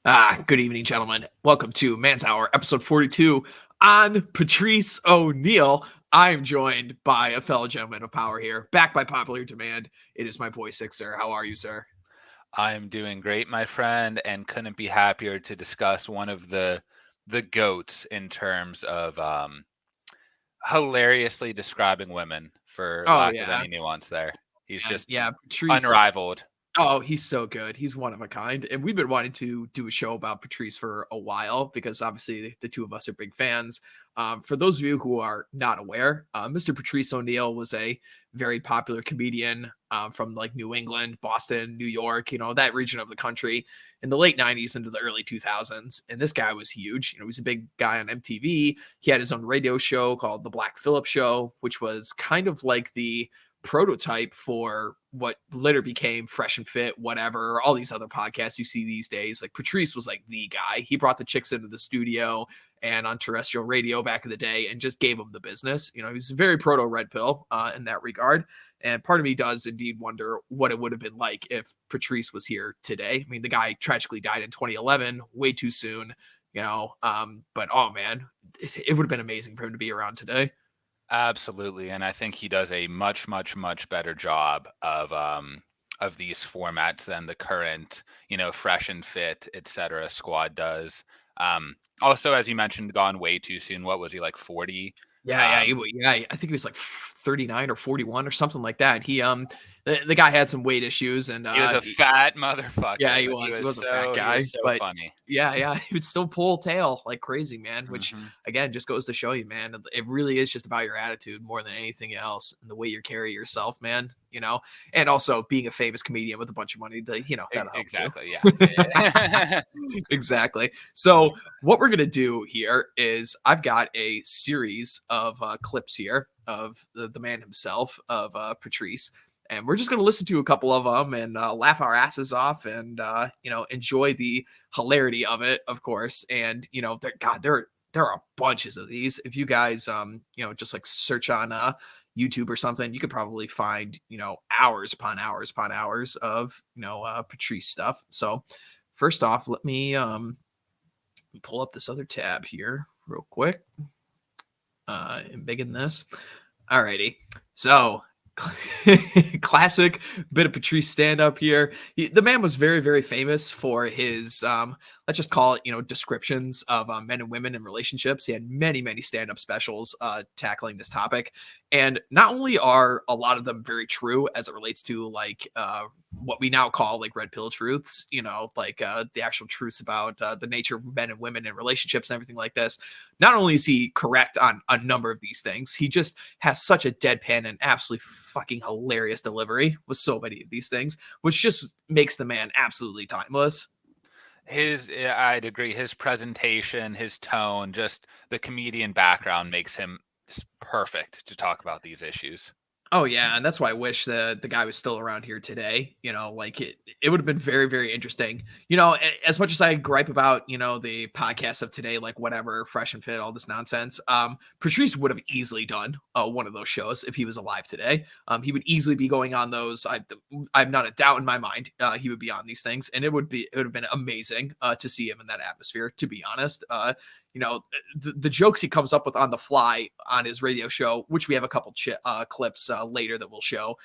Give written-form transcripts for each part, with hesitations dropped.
Good evening, gentlemen. Welcome to Man's Hour, episode 42 on Patrice O'Neal. I am joined by a fellow gentleman of power here, back by popular demand. It is my boy Sixer. How are you, sir? I'm doing great, my friend, and couldn't be happier to discuss one of the goats in terms of hilariously describing women, for Oh lack of yeah, any nuance there. He's and just yeah, Patrice. unrivaled. Oh, he's so good. He's one of a kind. And we've been wanting to do a show about Patrice for a while because obviously the two of us are big fans. For those of you who are not aware, Mr. Patrice O'Neal was a very popular comedian from like New England, Boston, New York, that region of the country in the late 90s into the early 2000s. And this guy was huge. He was a big guy on MTV. He had his own radio show called The Black Phillip Show, which was kind of like the prototype for what later became Fresh and Fit, whatever, all these other podcasts you see these days. Like Patrice was like the guy. He brought the chicks into the studio and on terrestrial radio back in the day and just gave them the business. He was very proto Red Pill in that regard. And part of me does indeed wonder what it would have been like if Patrice was here today. I mean, the guy tragically died in 2011, way too soon, but oh man, it would have been amazing for him to be around today. Absolutely, and I think he does a much, much, much better job of these formats than the current, Fresh and Fit, etc. squad does. Also, as you mentioned, gone way too soon. What was he, like 40? Yeah, I think he was like 39 or 41 or something like that. The guy had some weight issues and He was a fat yeah, motherfucker, he but was. He was a fat he guy, was so but funny. yeah, he would still pull tail like crazy, man. Which Mhm. again just goes to show you, man, it really is just about your attitude more than anything else, and the way you carry yourself, man. And also being a famous comedian with a bunch of money, that'll help too. Exactly, yeah. Exactly. So what we're gonna do here is I've got a series of clips here of the man himself of Patrice, and we're just going to listen to a couple of them and laugh our asses off and enjoy the hilarity of it, of course. And there are bunches of these. If you guys just like search on YouTube or something, you could probably find hours upon hours upon hours of Patrice stuff. So first off, let me pull up this other tab here real quick and big in this. Alrighty, so classic bit of Patrice stand up here. The man was very, very famous for his, let's just call it, descriptions of men and women in relationships. He had many, many stand up specials tackling this topic. And not only are a lot of them very true as it relates to like what we now call like red pill truths, like the actual truths about the nature of men and women in relationships and everything like this. Not only is he correct on a number of these things, he just has such a deadpan and absolutely fucking hilarious delivery with so many of these things, which just makes the man absolutely timeless. I'd agree. His presentation, his tone, just the comedian background makes him perfect to talk about these issues. Oh yeah, and that's why I wish the guy was still around here today. Like it would have been very, very interesting. As much as I gripe about, the podcasts of today, like whatever, Fresh and Fit, all this nonsense, Patrice would have easily done one of those shows if he was alive today. He would easily be going on those. I've not a doubt in my mind he would be on these things, and it would have been amazing to see him in that atmosphere, to be honest. The jokes he comes up with on the fly on his radio show, which we have a couple clips later that we'll show,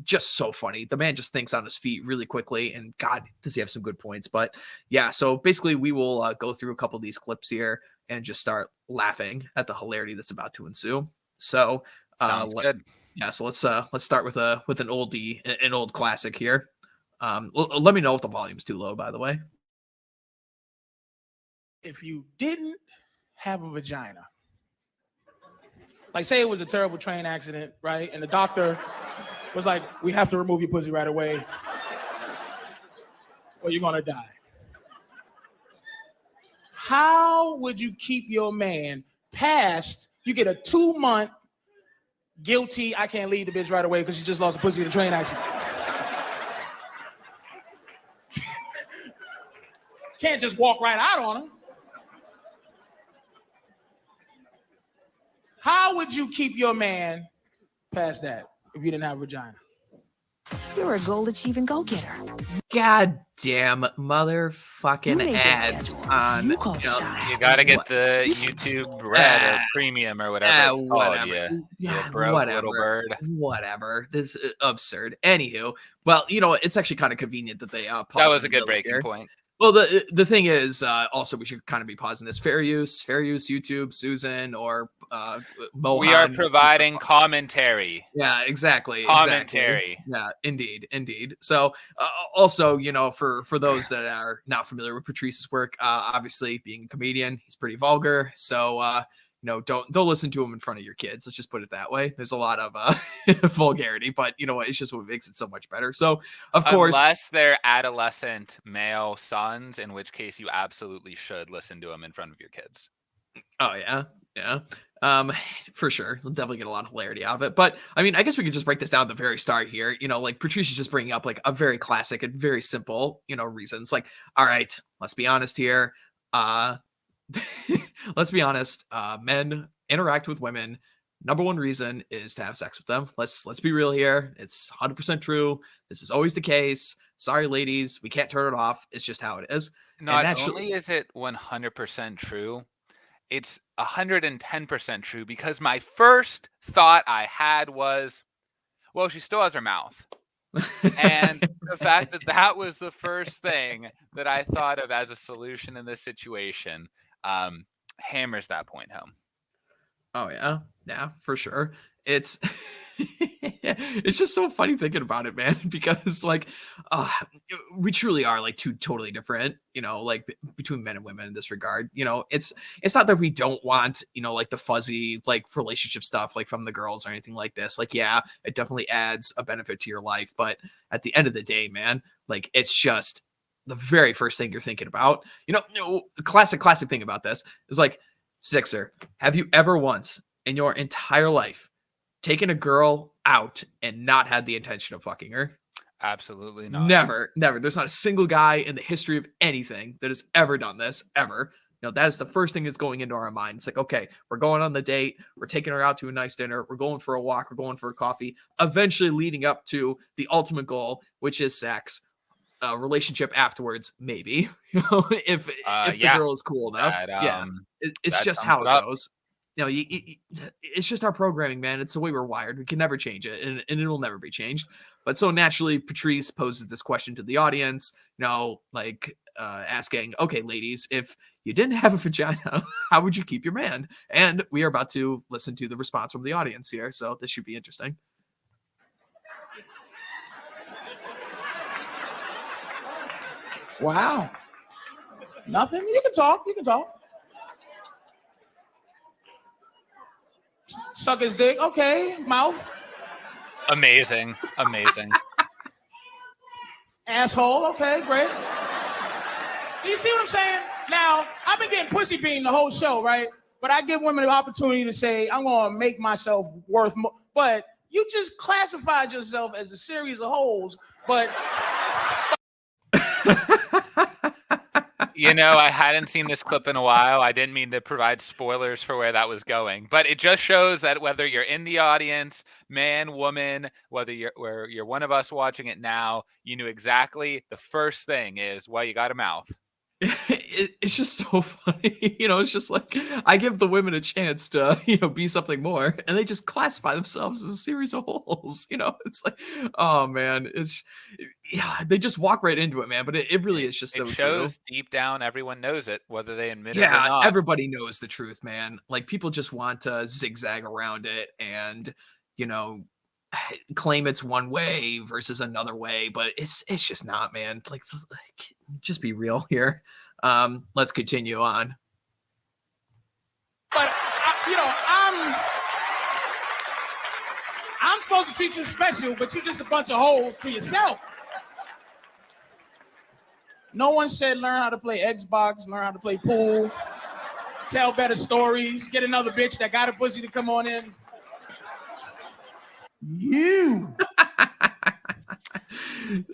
just so funny. The man just thinks on his feet really quickly, and God, does he have some good points. But yeah, so basically we will go through a couple of these clips here and just start laughing at the hilarity that's about to ensue. So Sounds good. yeah, so let's start with an oldie, an old classic here. Let me know if the volume's too low, by the way. If you didn't have a vagina, like say it was a terrible train accident, right? And the doctor was like, we have to remove your pussy right away or you're gonna die. How would you keep your man past, you get a 2-month guilty, I can't leave the bitch right away because you just lost a pussy in a train accident. Can't just walk right out on him. How would you keep your man past that if you didn't have a vagina? You're a goal-achieving go-getter. Goddamn motherfucking You made your ads schedule. on. You call the shots. You gotta get what- the YouTube Red or Premium or whatever it's called. whatever. You broke little bird. Whatever. This is absurd. Anywho, well, it's actually kind of convenient that they That paused was in a the good middle breaking here. point. Well, the thing is, also we should kind of be pausing this. Fair use, YouTube, Susan, or Mohan. We are providing commentary. Yeah, exactly. Commentary. Yeah, indeed. So, also, for those that are not familiar with Patrice's work, obviously being a comedian, he's pretty vulgar. So, don't listen to him in front of your kids. Let's just put it that way. There's a lot of vulgarity, but you know what? It's just what makes it so much better. So, of course, unless they're adolescent male sons, in which case you absolutely should listen to them in front of your kids. Oh yeah. For sure, we'll definitely get a lot of hilarity out of it. But I mean, I guess we could just break this down at the very start here. Like Patrice is just bringing up like a very classic and very simple, reasons. Like, all right, let's be honest here. Let's be honest. Men interact with women. Number one reason is to have sex with them. Let's be real here. It's 100% true. This is always the case. Sorry, ladies, we can't turn it off. It's just how it is. Not only is it 100% true, it's 110% true, because my first thought I had was, well, she still has her mouth. And the fact that was the first thing that I thought of as a solution in this situation hammers that point home. Oh yeah, for sure. It's it's just so funny thinking about it, man, because like we truly are like two totally different, like between men and women in this regard. It's not that we don't want, like the fuzzy like relationship stuff like from the girls or anything like this. Like, yeah, it definitely adds a benefit to your life, but at the end of the day, man, like it's just the very first thing you're thinking about. The classic thing about this is like, Sixer, have you ever once in your entire life taken a girl out and not had the intention of fucking her? Absolutely not. Never. There's not a single guy in the history of anything that has ever done this, ever. That is the first thing that's going into our mind. It's like, okay, we're going on the date. We're taking her out to a nice dinner. We're going for a walk. We're going for a coffee, eventually leading up to the ultimate goal, which is sex. Relationship afterwards, maybe, if the girl is cool enough. It's just how it goes. It's just our programming, man. It's the way we're wired. We can never change it, and it'll never be changed. But so naturally, Patrice poses this question to the audience, asking, okay, ladies, if you didn't have a vagina, how would you keep your man? And we are about to listen to the response from the audience here, so this should be interesting. Wow. Nothing? You can talk. Suck his dick. Okay. Mouth. Amazing. Asshole. Okay, great. You see what I'm saying? Now, I've been getting pussy beaten the whole show, right? But I give women the opportunity to say, I'm going to make myself worth more. But you just classified yourself as a series of holes, but... I hadn't seen this clip in a while. I didn't mean to provide spoilers for where that was going, but it just shows that whether you're in the audience, man, woman, whether you're one of us watching it now, you knew exactly the first thing is, well, you got a mouth. It's just so funny. It's just like I give the women a chance to, be something more, and they just classify themselves as a series of holes. It's like, oh man, they just walk right into it, man. But it really is just so true. It shows deep down, everyone knows it, whether they admit it or not. Yeah, everybody knows the truth, man. Like people just want to zigzag around it and, claim it's one way versus another way, but it's just not, man. Like just be real here. Let's continue on. But I'm supposed to teach you special, but you're just a bunch of hoes for yourself. No one said learn how to play Xbox, learn how to play pool, tell better stories, get another bitch that got a pussy to come on in. You.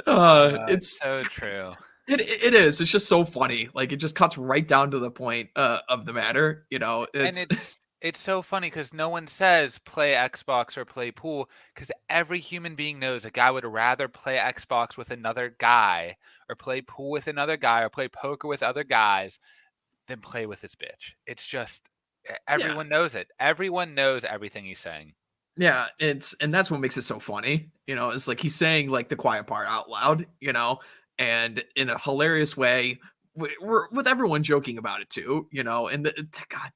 It's so true. It is. It's just so funny. Like it just cuts right down to the point of the matter. And It's so funny because no one says play Xbox or play pool because every human being knows a guy would rather play Xbox with another guy or play pool with another guy or play poker with other guys than play with his bitch. It's just Yeah. everyone knows it. Everyone knows everything he's saying. Yeah, and that's what makes it so funny. It's like he's saying like the quiet part out loud, and in a hilarious way, we're with everyone joking about it too, and God,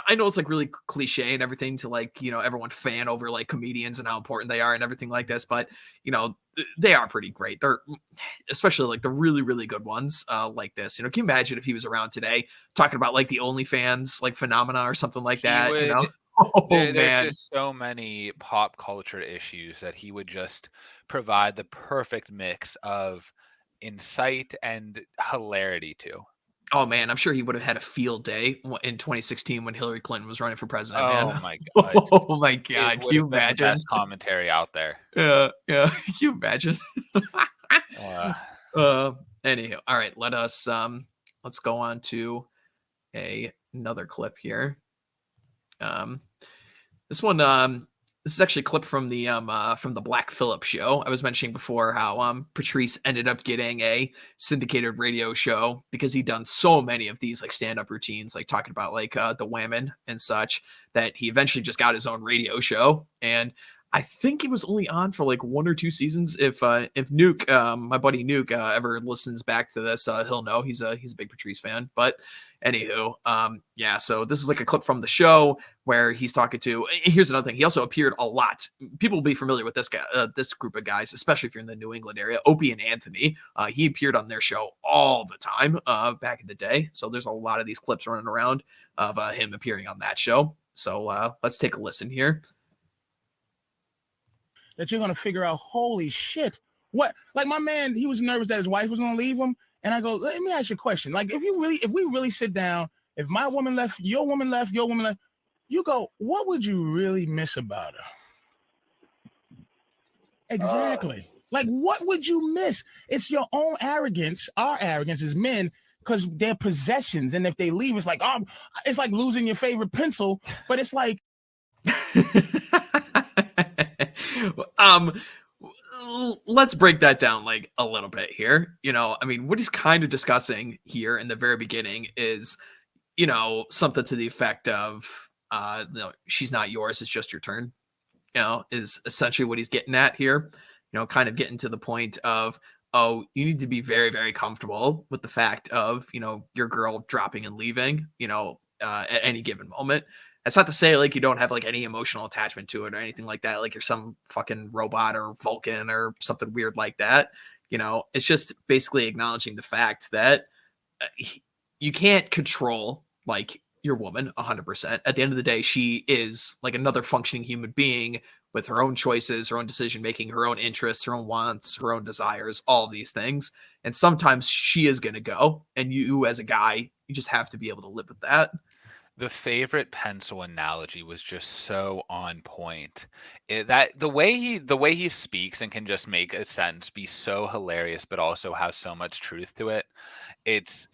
I know it's like really cliche and everything to like, everyone fan over like comedians and how important they are and everything like this, but they are pretty great. They're especially like the really, really good ones like this. Can you imagine if he was around today talking about like the OnlyFans like phenomena or something like He that, would Oh there's man. just so many pop culture issues that he would just provide the perfect mix of insight and hilarity to. Oh man, I'm sure he would have had a field day in 2016 when Hillary Clinton was running for president, Oh man. my god. Oh my It god, can would you have been the imagine? best commentary out there. Yeah, yeah. Can you imagine? Uh, Uh, Anyhow, all right, let's go on to another clip here. Um, this one, this is actually a clip from the Black Phillip show. I was mentioning before how Patrice ended up getting a syndicated radio show because he'd done so many of these like stand-up routines, like talking about like the women and such, that he eventually just got his own radio show. And I think it was only on for like 1 or 2 seasons. If Nuke, my buddy Nuke, ever listens back to this, he'll know he's a big Patrice fan. But anywho, yeah. So this is like a clip from the show where he's talking to. Here's another thing. He also appeared a lot. People will be familiar with this guy, this group of guys, especially if you're in the New England area. Opie and Anthony. He appeared on their show all the time back in the day. So there's a lot of these clips running around of him appearing on that show. So let's take a listen here. That you're gonna figure out, holy shit, what? Like my man, he was nervous that his wife was gonna leave him, and I go, let me ask you a question. Like, if we really sit down, if my woman left, your woman left, you go, what would you really miss about her? Exactly. Like, what would you miss? It's your own arrogance. Our arrogance as men, because they're possessions, and if they leave, it's like, oh, it's like losing your favorite pencil. But it's like, let's break that down like a little bit here. I mean, what he's kind of discussing here in the very beginning is, something to the effect of, she's not yours, it's just your turn, is essentially what he's getting at here. Kind of getting to the point of, oh, you need to be very, very comfortable with the fact of, your girl dropping and leaving, at any given moment. That's not to say like you don't have like any emotional attachment to it or anything like that. Like you're some fucking robot or Vulcan or something weird like that. It's just basically acknowledging the fact that you can't control like your woman 100%. At the end of the day, she is like another functioning human being with her own choices, her own decision making, her own interests, her own wants, her own desires, all of these things. And sometimes she is going to go, and you as a guy, you just have to be able to live with that. The favorite pencil analogy was just so on point. That the way he speaks and can just make a sentence be so hilarious, but also have so much truth to it. It's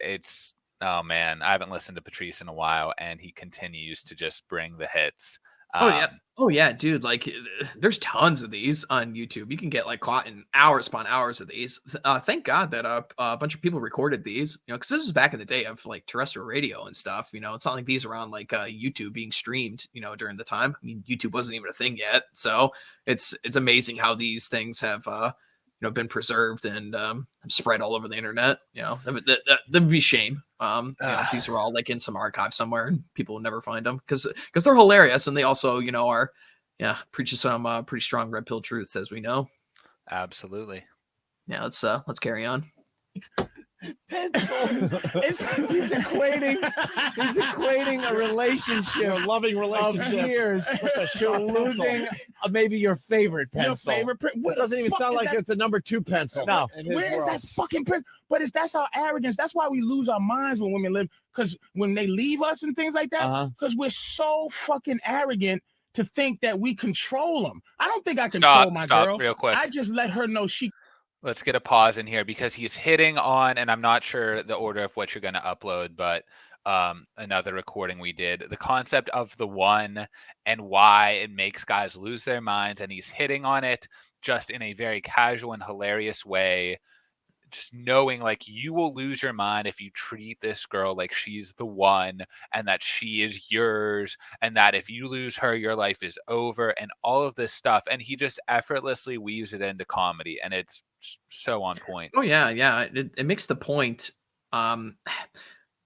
oh man, I haven't listened to Patrice in a while, and he continues to just bring the hits. Oh yeah, dude. Like, there's tons of these on YouTube. You can get like caught in hours upon hours of these. Thank God that a bunch of people recorded these. Because this was back in the day of like terrestrial radio and stuff. It's not like these are on like YouTube being streamed. During the time. I mean, YouTube wasn't even a thing yet. So it's amazing how these things have been preserved and spread all over the internet. That would be shame. These are all like in some archive somewhere and people will never find them because they're hilarious, and they also are preach some pretty strong red pill truths, as we know. Absolutely. Yeah, let's carry on. pencil. He's equating a relationship, a loving of relationship years with a to sharp losing pencil. Maybe your favorite pencil. Your favorite pencil. It doesn't even sound like it's a number 2 pencil. No. in his Where is world. that fucking pencil? But that's our arrogance. That's why we lose our minds when women live. Because when they leave us and things like that, because we're so fucking arrogant to think that we control them. I don't think I control my girl. Real quick. I just let her know she. Let's get a pause in here because he's hitting on, and I'm not sure the order of what you're going to upload, but another recording we did, the concept of the one and why it makes guys lose their minds, and he's hitting on it just in a very casual and hilarious way, just knowing like you will lose your mind if you treat this girl like she's the one and that she is yours, and that if you lose her your life is over, and all of this stuff, and he just effortlessly weaves it into comedy, and it's so on point. Oh yeah, yeah. It makes the point. Um,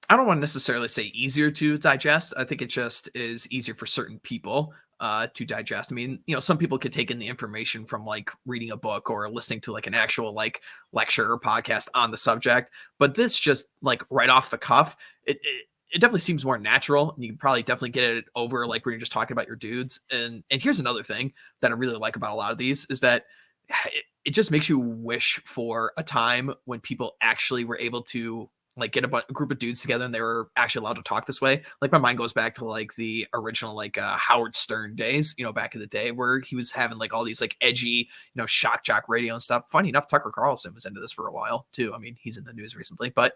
I don't want to necessarily say easier to digest. I think it just is easier for certain people to digest. I mean, some people could take in the information from like reading a book or listening to like an actual like lecture or podcast on the subject. But this just like right off the cuff, it definitely seems more natural, and you can probably definitely get it over like when you're just talking about your dudes. And here's another thing that I really like about a lot of these is that it just makes you wish for a time when people actually were able to like get a group of dudes together and they were actually allowed to talk this way. Like my mind goes back to like the original like Howard Stern days, back in the day where he was having like all these like edgy, shock jock radio and stuff. Funny enough, Tucker Carlson was into this for a while too. I mean, he's in the news recently, but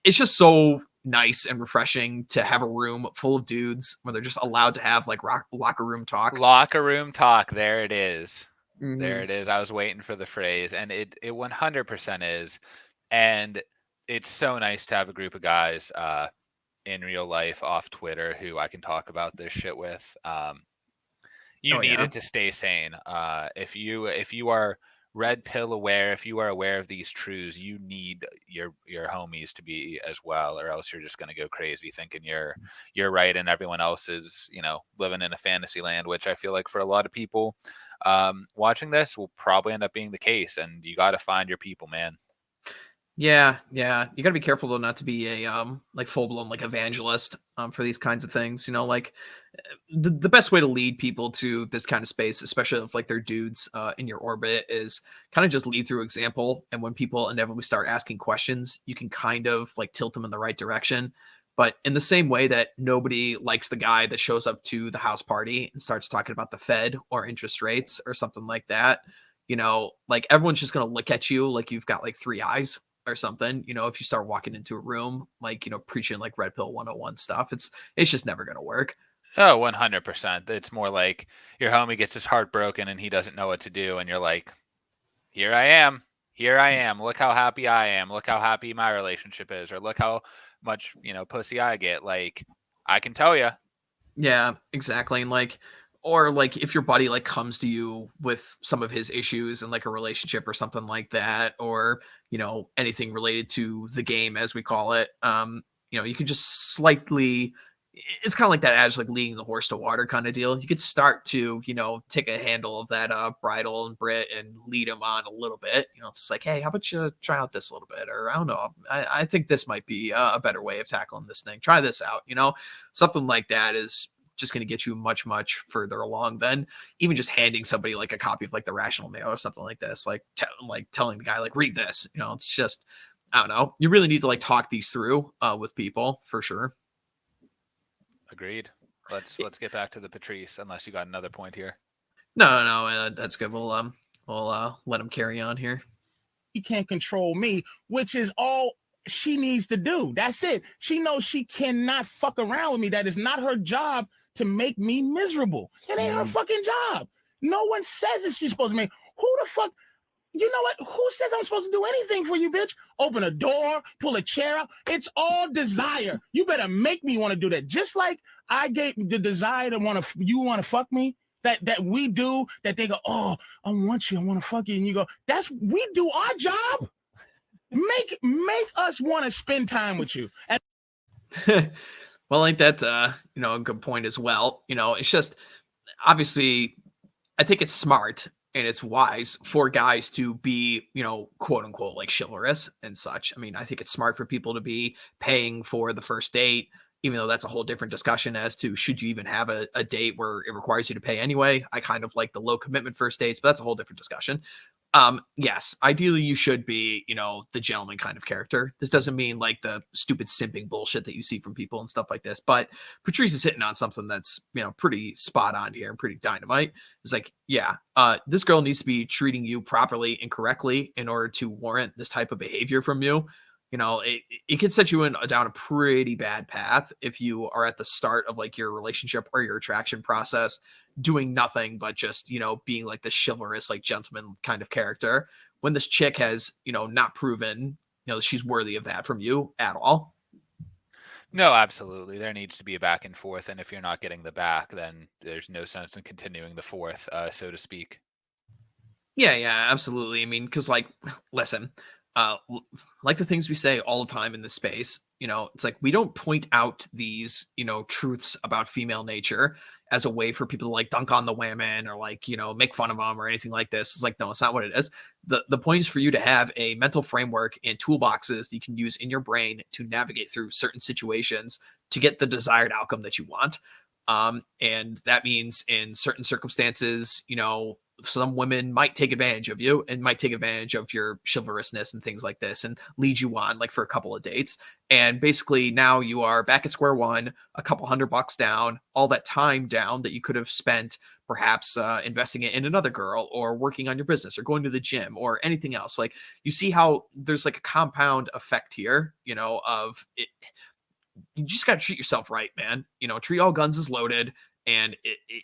it's just so nice and refreshing to have a room full of dudes where they're just allowed to have like locker room talk. Locker room talk. There it is. Mhm. There it is. I was waiting for the phrase, and it 100% is. And it's so nice to have a group of guys in real life off Twitter who I can talk about this shit with. You Oh, need yeah. it to stay sane. If you are red pill aware, if you are aware of these truths, you need your homies to be as well, or else you're just going to go crazy thinking you're right and everyone else is living in a fantasy land, which I feel like for a lot of people watching this will probably end up being the case. And you got to find your people, man. Yeah, yeah. You got to be careful though not to be a like full blown like evangelist for these kinds of things. Like the best way to lead people to this kind of space, especially if like they're dudes in your orbit, is kind of just lead through example. And when people inevitably start asking questions, you can kind of like tilt them in the right direction. But in the same way that nobody likes the guy that shows up to the house party and starts talking about the Fed or interest rates or something like that, like everyone's just going to look at you like you've got like three eyes or something. If you start walking into a room like preaching like red pill 101 stuff, it's just never going to work. Oh, 100%. It's more like your homie gets his heart broken and he doesn't know what to do, and you're like, here I am, look how happy I am, look how happy my relationship is, or look how much pussy I get. Like, I can tell you. Yeah, exactly. And like, or like if your buddy like comes to you with some of his issues in like a relationship or something like that, or anything related to the game as we call it, you could just slightly, it's kind of like that adage, like leading the horse to water kind of deal. You could start to take a handle of that bridle and Brit and lead him on a little bit. It's like, hey, how about you try out this a little bit, or I don't know, I think this might be a better way of tackling this thing, try this out. Something like that is just going to get you much, much further along than even just handing somebody like a copy of like the Rational Mail or something like this, like telling the guy like, read this. It's just, I don't know, you really need to like talk these through with people for sure. Agreed. Let's get back to the Patrice, unless you got another point here. No, that's good. We'll let him carry on here. He can't control me, which is all she needs to do. That's it. She knows she cannot fuck around with me. That is not her job to make me miserable. It ain't her fucking job. No one says that she's supposed to make. Who the fuck? You know what? Who says I'm supposed to do anything for you, bitch? Open a door, pull a chair out. It's all desire. You better make me want to do that. Just like I gave the desire to want to fuck me. That we do, that they go, oh, I want you, I want to fuck you. And you go, we do our job. Make us want to spend time with you. Well, I think that's a good point as well. It's just obviously I think it's smart and it's wise for guys to be, quote unquote, like chivalrous and such. I mean, I think it's smart for people to be paying for the first date, even though that's a whole different discussion as to should you even have a date where it requires you to pay anyway. I kind of like the low commitment first dates, but that's a whole different discussion. Yes, ideally you should be, the gentleman kind of character. This doesn't mean like the stupid simping bullshit that you see from people and stuff like this, but Patrice is hitting on something that's, pretty spot on here and pretty dynamite. It's like, yeah, this girl needs to be treating you properly and correctly in order to warrant this type of behavior from you. it can set you down a pretty bad path if you are at the start of like your relationship or your attraction process doing nothing but just, being like the chivalrous, like gentleman kind of character when this chick has, not proven, she's worthy of that from you at all. No, absolutely. There needs to be a back and forth, and if you're not getting the back, then there's no sense in continuing the forth, so to speak. Yeah, absolutely. I mean, because like, listen, like the things we say all the time in this space, it's like we don't point out these, truths about female nature as a way for people to like dunk on the women or like, make fun of them or anything like this. It's like, no, it's not what it is. The point is for you to have a mental framework and toolboxes that you can use in your brain to navigate through certain situations to get the desired outcome that you want. And that means in certain circumstances, some women might take advantage of you and might take advantage of your chivalrousness and things like this and lead you on like for a couple of dates. And basically now you are back at square one, a couple $100 down, all that time down that you could have spent perhaps investing it in another girl or working on your business or going to the gym or anything else. Like you see how there's like a compound effect here, of it. You just got to treat yourself right, man. Treat all guns as loaded. And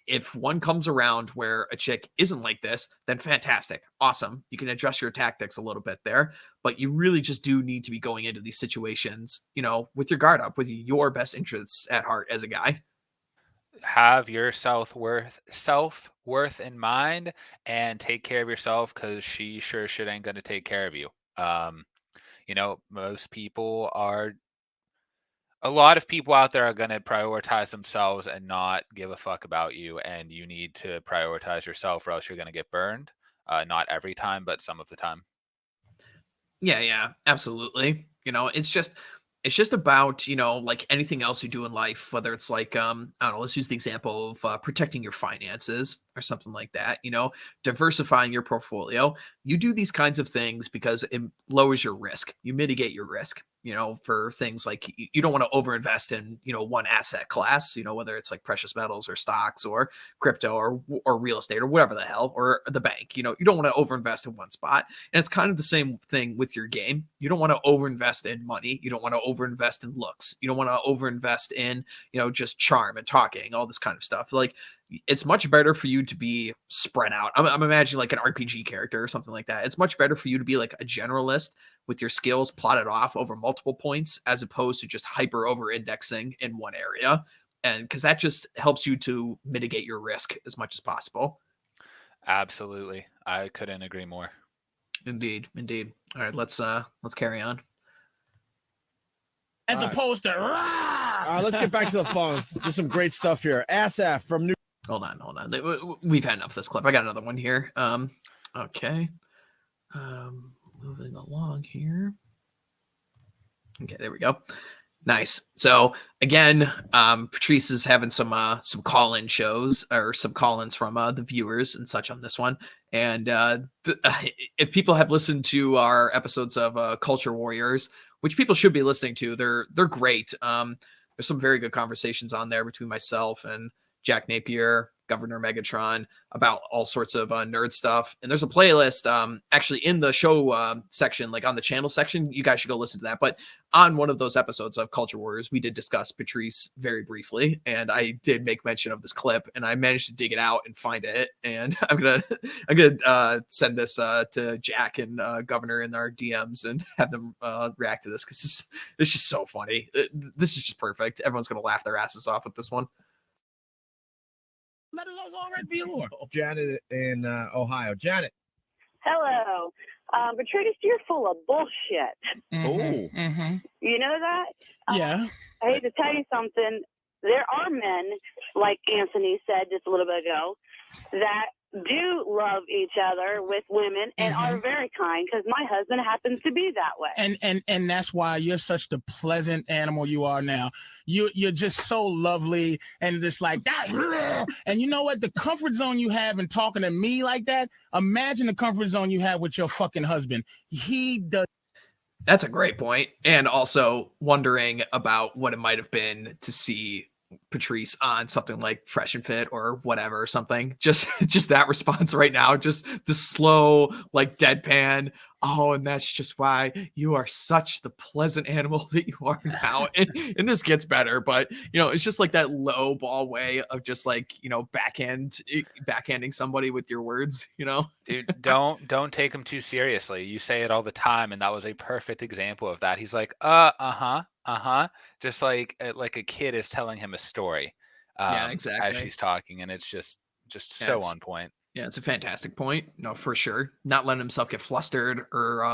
if one comes around where a chick isn't like this, then fantastic. Awesome. You can adjust your tactics a little bit there, but you really just do need to be going into these situations, with your guard up, with your best interests at heart as a guy. Have your self-worth in mind and take care of yourself, because she sure shit ain't going to take care of you. Most people are a lot of people out there are going to prioritize themselves and not give a fuck about you. And you need to prioritize yourself, or else you're going to get burned. Not every time, but some of the time. Yeah, absolutely. It's just about, like anything else you do in life, whether it's like, I don't know, let's use the example of protecting your finances or something like that, diversifying your portfolio. You do these kinds of things because it lowers your risk. You mitigate your risk, for things like you don't want to overinvest in, one asset class, whether it's like precious metals or stocks or crypto or real estate or whatever the hell, or the bank, you don't want to overinvest in one spot. And it's kind of the same thing with your game. You don't want to overinvest in money. You don't want to overinvest in looks. You don't want to overinvest in, just charm and talking, all this kind of stuff. Like it's much better for you to be spread out. I'm imagining like an RPG character or something like that. It's much better for you to be like a generalist with your skills plotted off over multiple points, as opposed to just hyper over indexing in one area. And because that just helps you to mitigate your risk as much as possible. Absolutely. I couldn't agree more. Indeed. All right, let's carry on. As opposed to let's get back to the phones. There's some great stuff here. Asaf from New. Hold on. We've had enough of this clip. I got another one here. Okay. Moving along here. Okay, there we go. Nice. So again, Patrice is having some call-in shows or some call-ins from the viewers and such on this one. And if people have listened to our episodes of Culture Warriors, which people should be listening to, they're great. There's some very good conversations on there between myself and Jack Napier, Governor Megatron, about all sorts of nerd stuff. And there's a playlist actually in the show section, like on the channel section. You guys should go listen to that. But on one of those episodes of Culture Warriors, we did discuss Patrice very briefly, and I did make mention of this clip, and I managed to dig it out and find it. And I'm gonna send this to Jack and Governor in our DMs and have them react to this, because it's just so funny. This is just perfect. Everyone's gonna laugh their asses off with this one. Let us know already be more. Janet in Ohio. Janet. Hello. Patrice, you're full of bullshit. Mm-hmm. You know that? Yeah. I hate to tell you something. There are men, like Anthony said just a little bit ago, that do love each other with women and are very kind, because my husband happens to be that way. And that's why you're such the pleasant animal you are now. You're just so lovely, and it's like that. And you know what? The comfort zone you have in talking to me like that, imagine the comfort zone you have with your fucking husband. He does. That's a great point. And also wondering about what it might have been to see Patrice on something like Fresh and Fit or whatever or something. Just that response right now, just the slow, like deadpan. Oh, and that's just why you are such the pleasant animal that you are now. And this gets better, but it's just like that low ball way of just like, backhanding somebody with your words, Dude, don't take him too seriously. You say it all the time, and that was a perfect example of that. He's like, just like a kid is telling him a story, Yeah, as exactly. she's talking, and it's just Yeah, so on point. Yeah, it's a fantastic point. No, for sure. Not letting himself get flustered or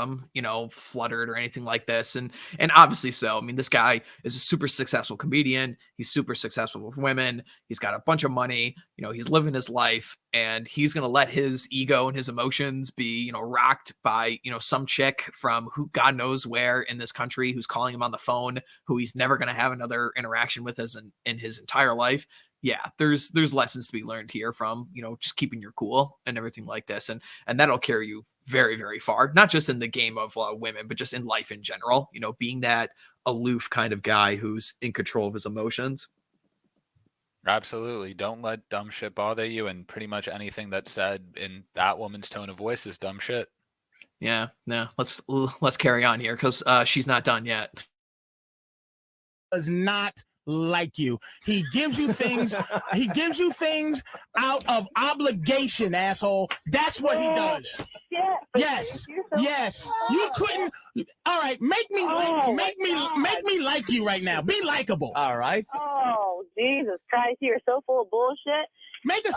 fluttered or anything like this. And obviously so. I mean, this guy is a super successful comedian. He's super successful with women. He's got a bunch of money. He's living his life, and he's gonna let his ego and his emotions be, rocked by, some chick from who God knows where in this country who's calling him on the phone, who he's never gonna have another interaction with as in his entire life. Yeah, there's lessons to be learned here from, just keeping your cool and everything like this. And that'll carry you very, very far, not just in the game of women, but just in life in general, being that aloof kind of guy who's in control of his emotions. Absolutely. Don't let dumb shit bother you, and pretty much anything that's said in that woman's tone of voice is dumb shit. Yeah, no, let's carry on here because she's not done yet. Does not like you. He gives you things. He gives you things out of obligation, asshole. That's what he does. Yeah, Yes, yes. You couldn't. All right, make me like you right now. Be likable. All right. Oh, Jesus Christ, you're so full of bullshit. Make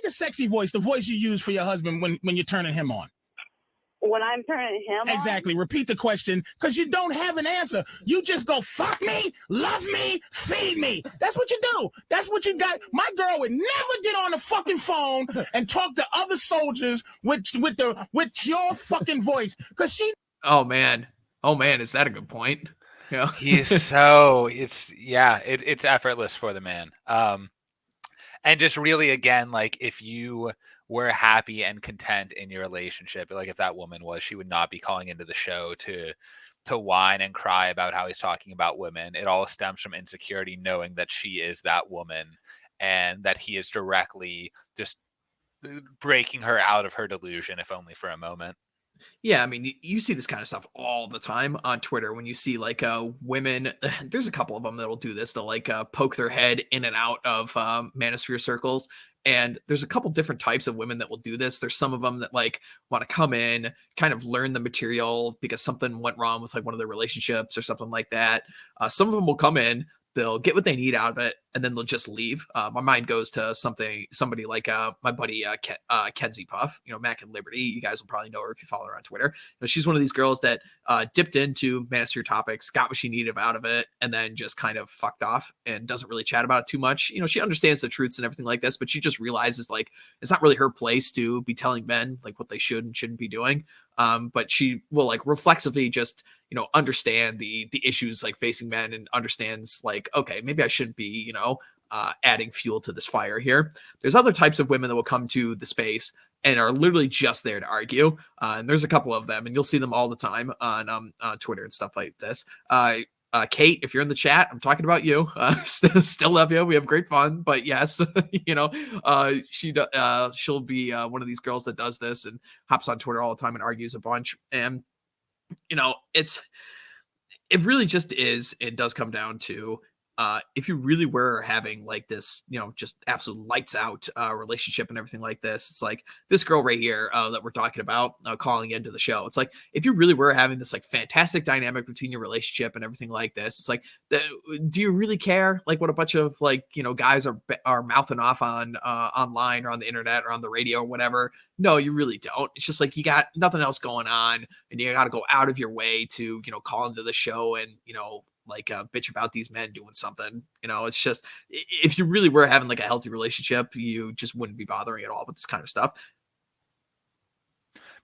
a sexy voice, the voice you use for your husband when you're turning him on. When I'm turning him Exactly. on? Repeat the question because you don't have an answer. You just go, fuck me, love me, feed me. That's what you do. That's what you got. My girl would never get on the fucking phone and talk to other soldiers with your fucking voice because she. Oh man, is that a good point? Yeah. He's it's effortless for the man. And just really, again, like if you were happy and content in your relationship, like if that woman was, she would not be calling into the show to whine and cry about how he's talking about women. It all stems from insecurity, knowing that she is that woman and that he is directly just breaking her out of her delusion, if only for a moment. Yeah, I mean, you see this kind of stuff all the time on Twitter when you see like women. There's a couple of them that'll do this. They'll like poke their head in and out of manosphere circles. And there's a couple different types of women that will do this. There's some of them that like want to come in, kind of learn the material because something went wrong with like one of their relationships or something like that. Some of them will come in, they'll get what they need out of it, and then they'll just leave. My mind goes to somebody like my buddy Kenzie Puff, Mac and Liberty. You guys will probably know her if you follow her on Twitter. She's one of these girls that dipped into Manosphere Topics, got what she needed out of it, and then just kind of fucked off and doesn't really chat about it too much. She understands the truths and everything like this, but she just realizes like it's not really her place to be telling men like what they should and shouldn't be doing. But she will like reflexively just understand the issues like facing men and understands like, okay, maybe I shouldn't be adding fuel to this fire here. There's other types of women that will come to the space and are literally just there to argue, and there's a couple of them, and you'll see them all the time on Twitter and stuff like this. Kate, if you're in the chat, I'm talking about you. Still love you. We have great fun, but yes, she'll be one of these girls that does this and hops on Twitter all the time and argues a bunch. And it really just is. It does come down to if you really were having like this, just absolute lights out relationship and everything like this, it's like this girl right here that we're talking about calling into the show. It's like if you really were having this like fantastic dynamic between your relationship and everything like this, it's like, do you really care like what a bunch of like guys are mouthing off on online or on the internet or on the radio or whatever? No, you really don't. It's just like you got nothing else going on, and you got to go out of your way to call into the show and like bitch about these men doing something. It's just, if you really were having like a healthy relationship, you just wouldn't be bothering at all with this kind of stuff.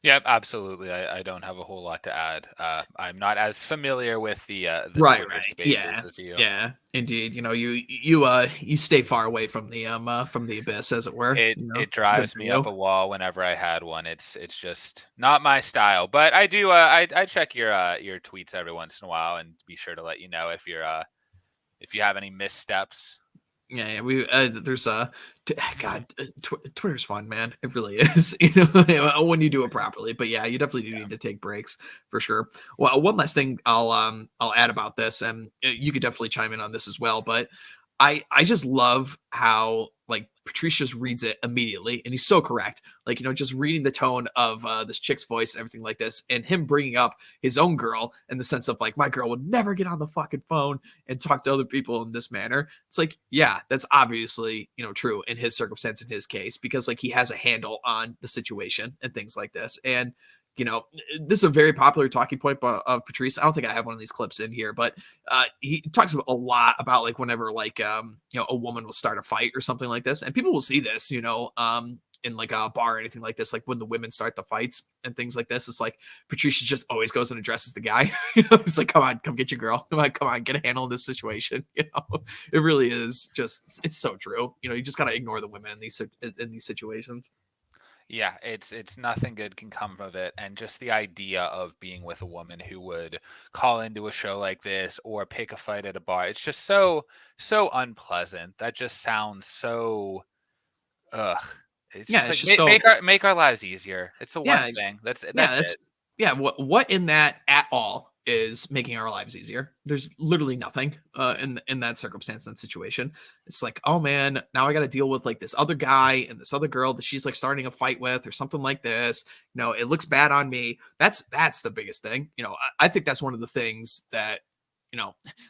Yeah, absolutely. I don't have a whole lot to add. I'm not as familiar with the right spaces as you. Yeah, indeed. You stay far away from the abyss, as it were. It drives me up a wall whenever I had one. It's just not my style. But I do I check your tweets every once in a while and be sure to let you know if you have any missteps. Yeah, we there's God, Twitter's fun, man. It really is. When you do it properly. But yeah, you definitely do need to take breaks for sure. Well, one last thing I'll add about this, and you could definitely chime in on this as well. But I just love how like Patrice just reads it immediately, and he's so correct. Like just reading the tone of this chick's voice and everything like this, and him bringing up his own girl in the sense of like my girl would never get on the fucking phone and talk to other people in this manner. It's like, yeah, that's obviously true in his circumstance, in his case, because like he has a handle on the situation and things like this. And this is a very popular talking point of Patrice. I don't think I have one of these clips in here, but he talks a lot about like whenever like a woman will start a fight or something like this, and people will see this in like a bar or anything like this, like when the women start the fights and things like this. It's like Patrice just always goes and addresses the guy. It's like, come on, come get your girl. Come on, get a handle on this situation. It really is just, it's so true. You just gotta ignore the women in these situations. Yeah, it's nothing good can come of it, and just the idea of being with a woman who would call into a show like this or pick a fight at a bar, it's just so unpleasant. That just sounds so ugh. It's Yeah, just it's like just so make our lives easier. It's the one yeah, thing. That's yeah, it. yeah. What in that at all is making our lives easier? There's literally nothing in that circumstance, in that situation. It's like, oh man, now I got to deal with like this other guy and this other girl that she's like starting a fight with or something like this. It looks bad on me. That's the biggest thing. I think that's one of the things that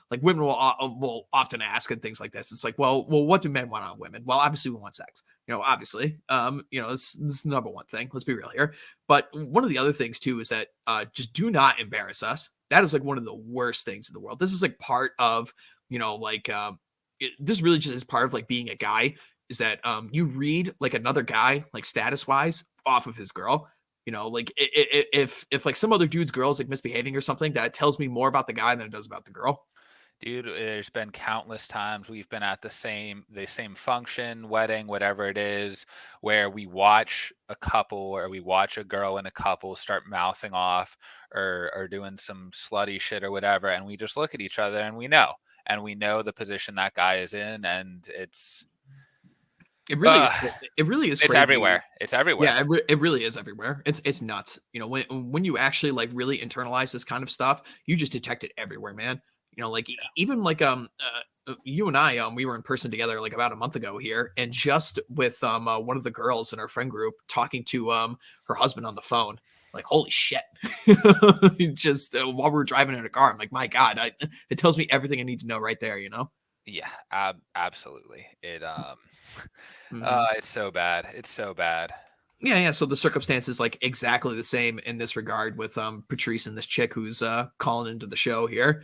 like women will often ask and things like this. It's like, well, what do men want out of women? Well, obviously we want sex. Obviously, this is the number one thing. Let's be real here. But one of the other things too is that just do not embarrass us. That is like one of the worst things in the world. This is like part of, this really just is part of like being a guy, is that you read like another guy, like status wise, off of his girl. Like if like some other dude's girl is like misbehaving or something, that tells me more about the guy than it does about the girl. Dude, there's been countless times we've been at the same function, wedding, whatever it is, where we watch a couple or we watch a girl and a couple start mouthing off or doing some slutty shit or whatever, and we just look at each other and we know. And we know the position that guy is in, and It really is. It really is it's crazy. everywhere. It's everywhere. Yeah, it really is everywhere. It's nuts. When you actually like really internalize this kind of stuff, you just detect it everywhere, man. Like even like you and I we were in person together like about a month ago here, and just with one of the girls in our friend group talking to her husband on the phone. Like, holy shit. Just while we were driving in a car, I'm like, my God, it tells me everything I need to know right there, Yeah, absolutely. Mhm. It's so bad. It's so bad. Yeah. So the circumstances like exactly the same in this regard with Patrice and this chick who's calling into the show here.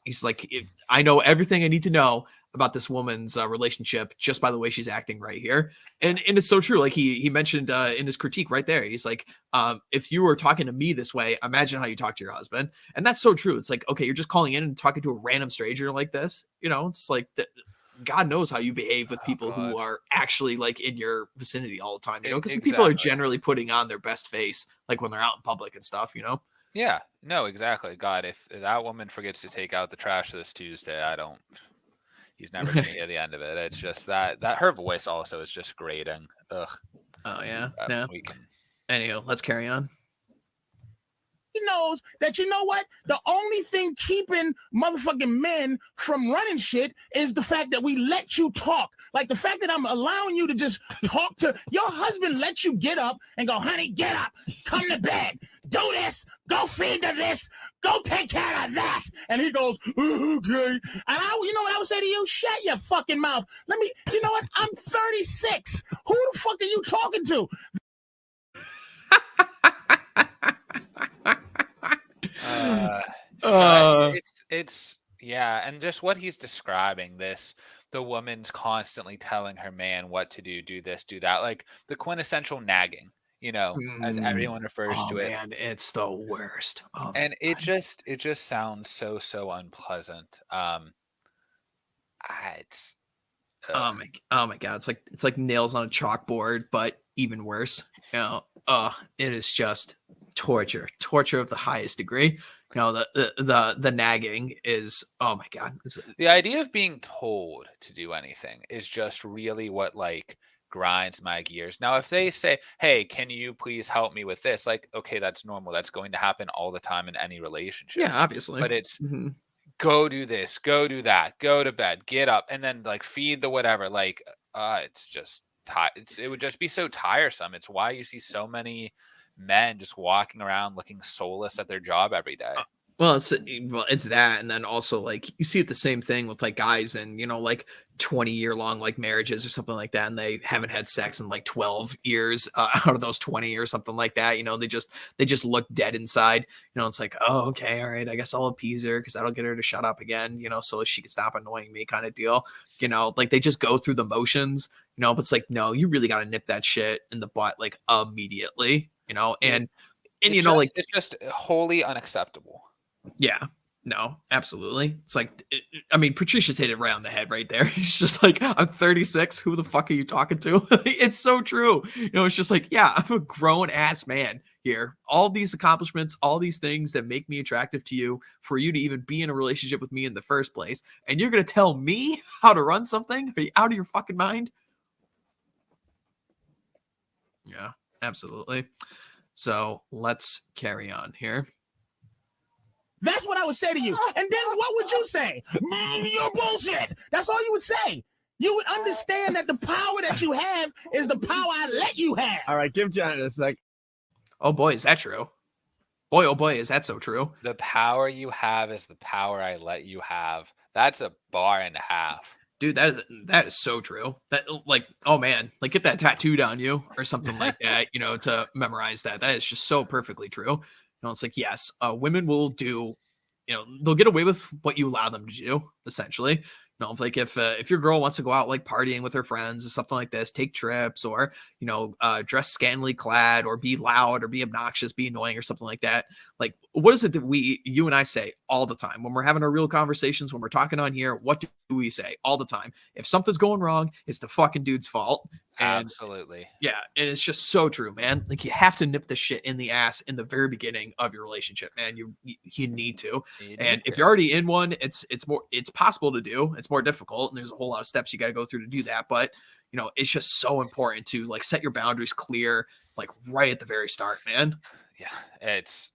He's like, I know everything I need to know about this woman's relationship just by the way she's acting right here. And it's so true. Like he mentioned in his critique right there. He's like, if you were talking to me this way, imagine how you talk to your husband. And that's so true. It's like, okay, you're just calling in and talking to a random stranger like this. It's like God knows how you behave with people who God. are actually like in your vicinity all the time, because people are Exactly. generally putting on their best face, like when they're out in public and stuff. Yeah, no, exactly. God, if that woman forgets to take out the trash this Tuesday, he's never going to hear the end of it. It's just that her voice also is just grating. Ugh. Oh yeah. Yeah. We can. Anyhow, let's carry on. He knows that, you know what? The only thing keeping motherfucking men from running shit is the fact that we let you talk. Like the fact that I'm allowing you to just talk to your husband, let you get up and go, honey, get up, come to bed, do this, go feed the this, go take care of that. And he goes, okay. And you know what I would say to you? Shut your fucking mouth. You know what? I'm 36. Who the fuck are you talking to? It's yeah, and just what he's describing, the woman's constantly telling her man what to do this, do that, like the quintessential nagging, as everyone refers to it. Man, it's the worst. Oh, And it just sounds so unpleasant. It's oh my God, it's like nails on a chalkboard, but even worse. It is just torture of the highest degree. You know, the nagging is, oh my god. The idea of being told to do anything is just really what like grinds my gears. Now, if they say, "Hey, can you please help me with this?" Like, okay, that's normal. That's going to happen all the time in any relationship. Yeah, obviously. But it's Mhm. go do this, go do that, go to bed, get up, and then like feed the whatever. Like, it's just it would just be so tiresome. It's why you see so many men just walking around looking soulless at their job every day. Well, it's that, and then also like you see it the same thing with like guys and like 20-year long like marriages or something like that, and they haven't had sex in like 12 years out of those 20 or something like that. They just look dead inside. It's like, oh, okay, all right, I guess I'll appease her because that'll get her to shut up again. So she can stop annoying me, kind of deal. Like they just go through the motions. But it's like, no, you really got to nip that shit in the butt like immediately. And like It's just wholly unacceptable. yeah, no, absolutely. It's like, I mean, Patricia's hit it right on the head right there. He's just like, I'm 36. Who the fuck are you talking to? It's so true. It's just like, yeah, I'm a grown ass man here. All these accomplishments, all these things that make me attractive to you for you to even be in a relationship with me in the first place. And you're going to tell me how to run something? Are you out of your fucking mind? Yeah, absolutely. So let's carry on here. That's what I would say to you. And then what would you say? You're bullshit. That's all you would say. You would understand that the power that you have is the power I let you have. All right, give Janet a sec. Oh boy, is that true? Boy, oh boy, is that so true? The power you have is the power I let you have. That's a bar and a half. Dude, that is so true. That, like, oh man, like get that tattooed on you or something like that, to memorize that. That is just so perfectly true. It's like, yes, women will do, they'll get away with what you allow them to do, essentially. Like if your girl wants to go out like partying with her friends or something like this, take trips, or dress scantily clad, or be loud, or be obnoxious, be annoying, or something like that. Like, what is it that you and I say all the time when we're having our real conversations, when we're talking on here? What do we say all the time? If something's going wrong, it's the fucking dude's fault. And absolutely. Yeah, and it's just so true, man. Like, you have to nip the shit in the ass in the very beginning of your relationship, man. You need to. And if you're already in one, it's possible to do. It's more difficult, and there's a whole lot of steps you got to go through to do that. But it's just so important to like set your boundaries clear, like right at the very start, man. Yeah, it's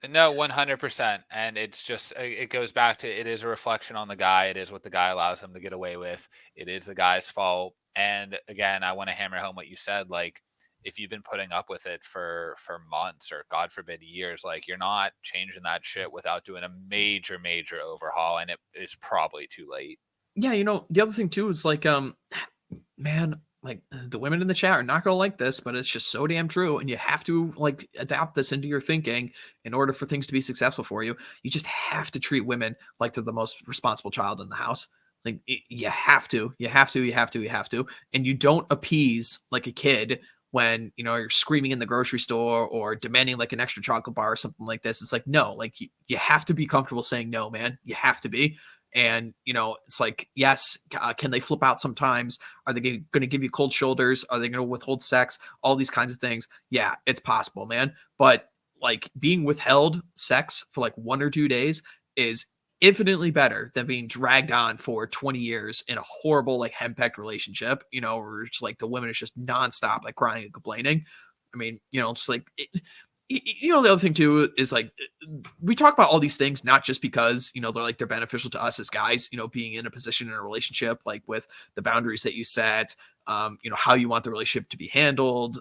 no 100%, and it's just it goes back to it is a reflection on the guy. It is what the guy allows him to get away with. It is the guy's fault. And again, I want to hammer home what you said. Like, if you've been putting up with it for months or God forbid years, like you're not changing that shit without doing a major overhaul, and it is probably too late. Yeah, the other thing too is like, man, like the women in the chat are not gonna like this, but it's just so damn true, and you have to like adapt this into your thinking in order for things to be successful for you. You just have to treat women like they're the most responsible child in the house. Like, you have to, and you don't appease like a kid when you're screaming in the grocery store or demanding like an extra chocolate bar or something like this. It's like, no, like you have to be comfortable saying no, man. You have to be. And it's like, yes, can they flip out sometimes? Are they going to give you cold shoulders? Are they going to withhold sex? All these kinds of things. Yeah, it's possible, man. But like being withheld sex for like 1 or 2 days is infinitely better than being dragged on for 20 years in a horrible like henpecked relationship, where it's like the women is just nonstop like crying and complaining. I mean, it's like the other thing too is like we talk about all these things not just because they're beneficial to us as guys, being in a position in a relationship, like with the boundaries that you set, how you want the relationship to be handled,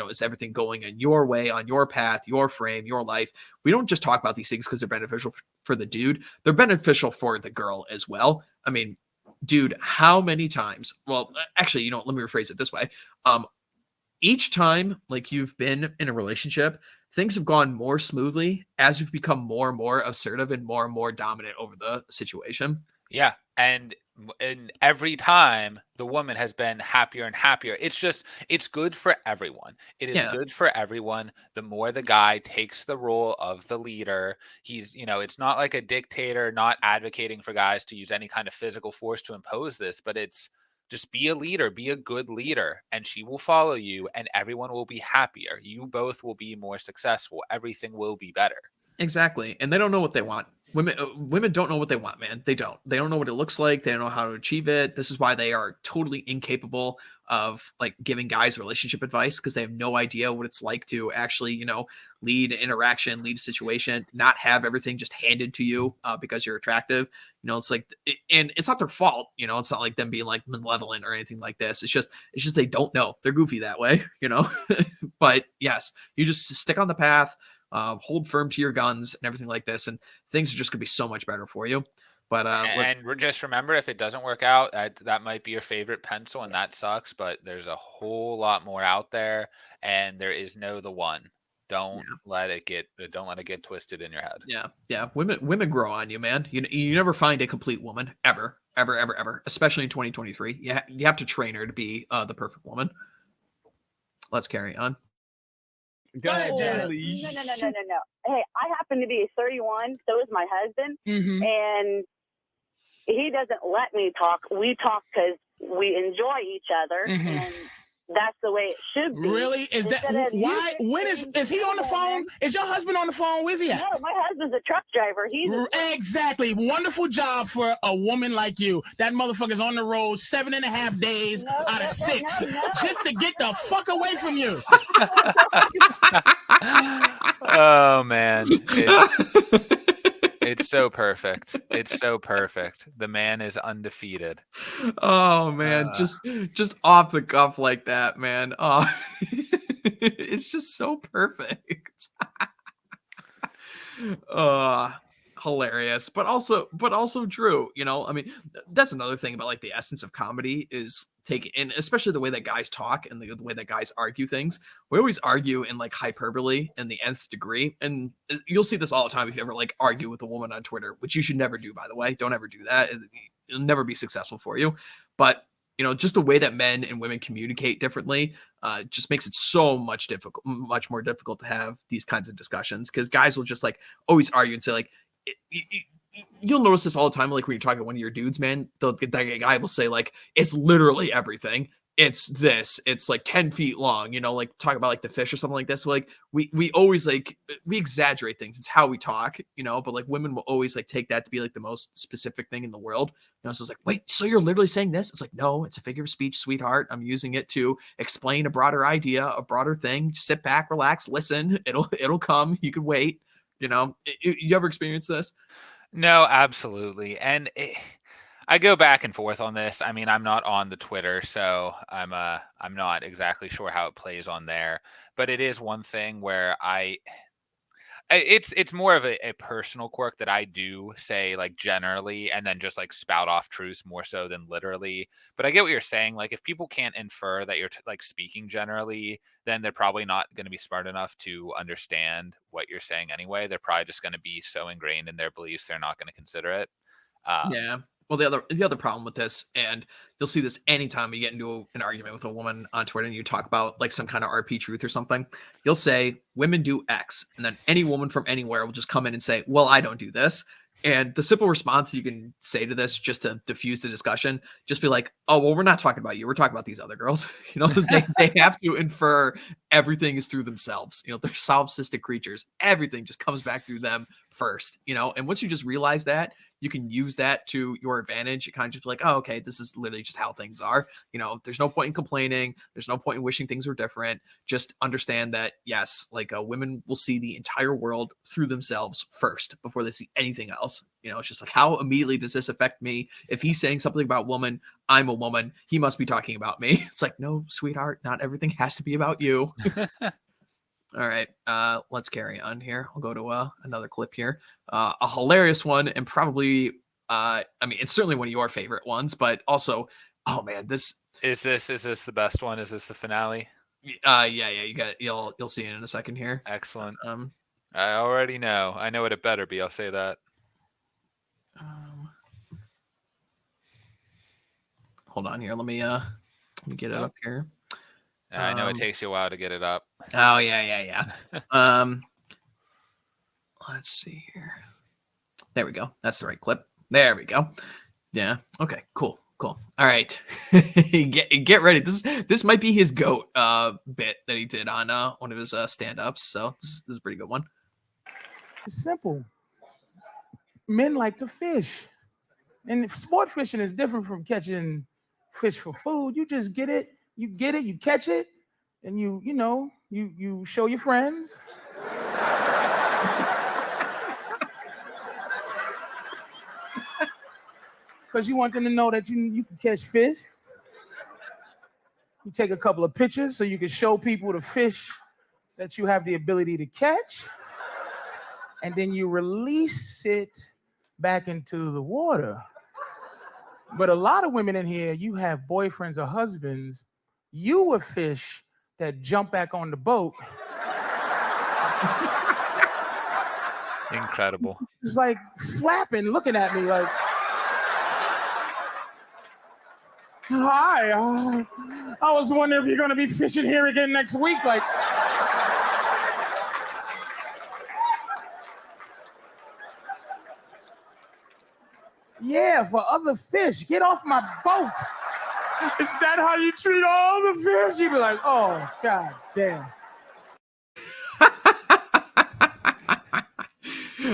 is everything going in your way, on your path, your frame, your life. We don't just talk about these things because they're beneficial for the dude. They're beneficial for the girl as well. I mean, dude, how many times, well, actually, let me rephrase it this way. Each time like you've been in a relationship, things have gone more smoothly as you've become more and more assertive and more dominant over the situation. Yeah. And every time the woman has been happier and happier. It's good for everyone. It is good for everyone. The more the guy takes the role of the leader, he's, it's not like a dictator, not advocating for guys to use any kind of physical force to impose this, but it's Just be a leader, be a good leader, and she will follow you, and everyone will be happier. You both will be more successful. Everything will be better. Exactly. And they don't know what they want. Women don't know what they want, man. They don't. They don't know what it looks like. They don't know how to achieve it. This is why they are totally incapable of like giving guys relationship advice, because they have no idea what it's like to actually, lead interaction, lead a situation, not have everything just handed to you because you're attractive. It's like, and it's not their fault. It's not like them being like malevolent or anything like this. It's just they don't know. They're goofy that way, But yes, you just stick on the path. Hold firm to your guns and everything like this, and things are just gonna be so much better for you. But just remember, if it doesn't work out, that might be your favorite pencil, and that sucks. But there's a whole lot more out there, and there is the one. Don't let it get twisted in your head. Yeah. Women grow on you, man. You never find a complete woman ever, especially in 2023. You have to train her to be the perfect woman. Let's carry on. Go ahead, Janet. No. Hey, I happen to be 31. So is my husband, and he doesn't let me talk. We talk because we enjoy each other, and that's the way it should be. Really? Is that why? When is he on the phone? Is your husband on the phone? Where's he at? No, my husband's a truck driver. Exactly. Wonderful job for a woman like you. That motherfucker's on the road 7.5 days out of 6 just to get the fuck away from you. Oh man. It's so perfect. It's so perfect. The man is undefeated. Oh man, just off the cuff like that, man. Oh, it's just so perfect. Hilarious, but also true. I mean, that's another thing about like the essence of comedy is taking, and especially the way that guys talk and the way that guys argue things. We always argue in like hyperbole in the nth degree, and you'll see this all the time if you ever like argue with a woman on Twitter, which you should never do, by the way. Don't ever do that. It'll never be successful for you. But just the way that men and women communicate differently just makes it so much more difficult to have these kinds of discussions, because guys will just like always argue and say like, you'll notice this all the time. Like when you're talking to one of your dudes, man, that guy will say like, it's literally everything. It's this, it's like 10 feet long, like talk about like the fish or something like this. So, like we always like, we exaggerate things. It's how we talk, but like women will always like take that to be like the most specific thing in the world. So it's like, wait, so you're literally saying this? It's like, no, it's a figure of speech, sweetheart. I'm using it to explain a broader idea, a broader thing. Just sit back, relax, listen. It'll come. You could wait. You ever experience this? No, absolutely. And I go back and forth on this. I mean, I'm not on the Twitter, so I'm not exactly sure how it plays on there. But it is one thing where it's more of a personal quirk that I do say like generally, and then just like spout off truths more so than literally. But I get what you're saying. Like if people can't infer that you're like speaking generally, then they're probably not going to be smart enough to understand what you're saying anyway. They're probably just going to be so ingrained in their beliefs they're not going to consider it. Yeah. Well, the other problem with this, and you'll see this anytime you get into an argument with a woman on Twitter and you talk about like some kind of RP truth or something, you'll say women do X, and then any woman from anywhere will just come in and say, well, I don't do this. And the simple response you can say to this, just to diffuse the discussion, just be like, oh, well, we're not talking about you. We're talking about these other girls. They have to infer everything is through themselves. They're solipsistic creatures. Everything just comes back through them first, and once you just realize that, you can use that to your advantage. You kind of just be like, oh, okay, this is literally just how things are. There's no point in complaining. There's no point in wishing things were different. Just understand that, yes, like women will see the entire world through themselves first before they see anything else. It's just like, how immediately does this affect me? If he's saying something about woman, I'm a woman. He must be talking about me. It's like, no, sweetheart, not everything has to be about you. All right, let's carry on here. I'll go to another clip here. A hilarious one, and probably, I mean, it's certainly one of your favorite ones, but also, oh man, this is this the best one? Is this the finale? Yeah, you'll see it in a second here. Excellent. I already know. I know what it better be. I'll say that. Hold on here. Let me get it up here. I know it takes you a while to get it up. Oh yeah. Let's see here. There we go. That's the right clip. There we go. Yeah. Okay, cool. Cool. All right. Get ready. This might be his goat bit that he did on one of his stand-ups. So this is a pretty good one. It's simple. Men like to fish. And sport fishing is different from catching fish for food. You just get it, you catch it, and you show your friends. Because you want them to know that you can catch fish. You take a couple of pictures so you can show people the fish that you have the ability to catch. And then you release it back into the water. But a lot of women in here, you have boyfriends or husbands, you were fish that jump back on the boat. Incredible. It's like flapping, looking at me like, hi, I was wondering if you're going to be fishing here again next week. Like, yeah, for other fish, get off my boat. Is that how you treat all the fish? You'd be like, oh, God damn.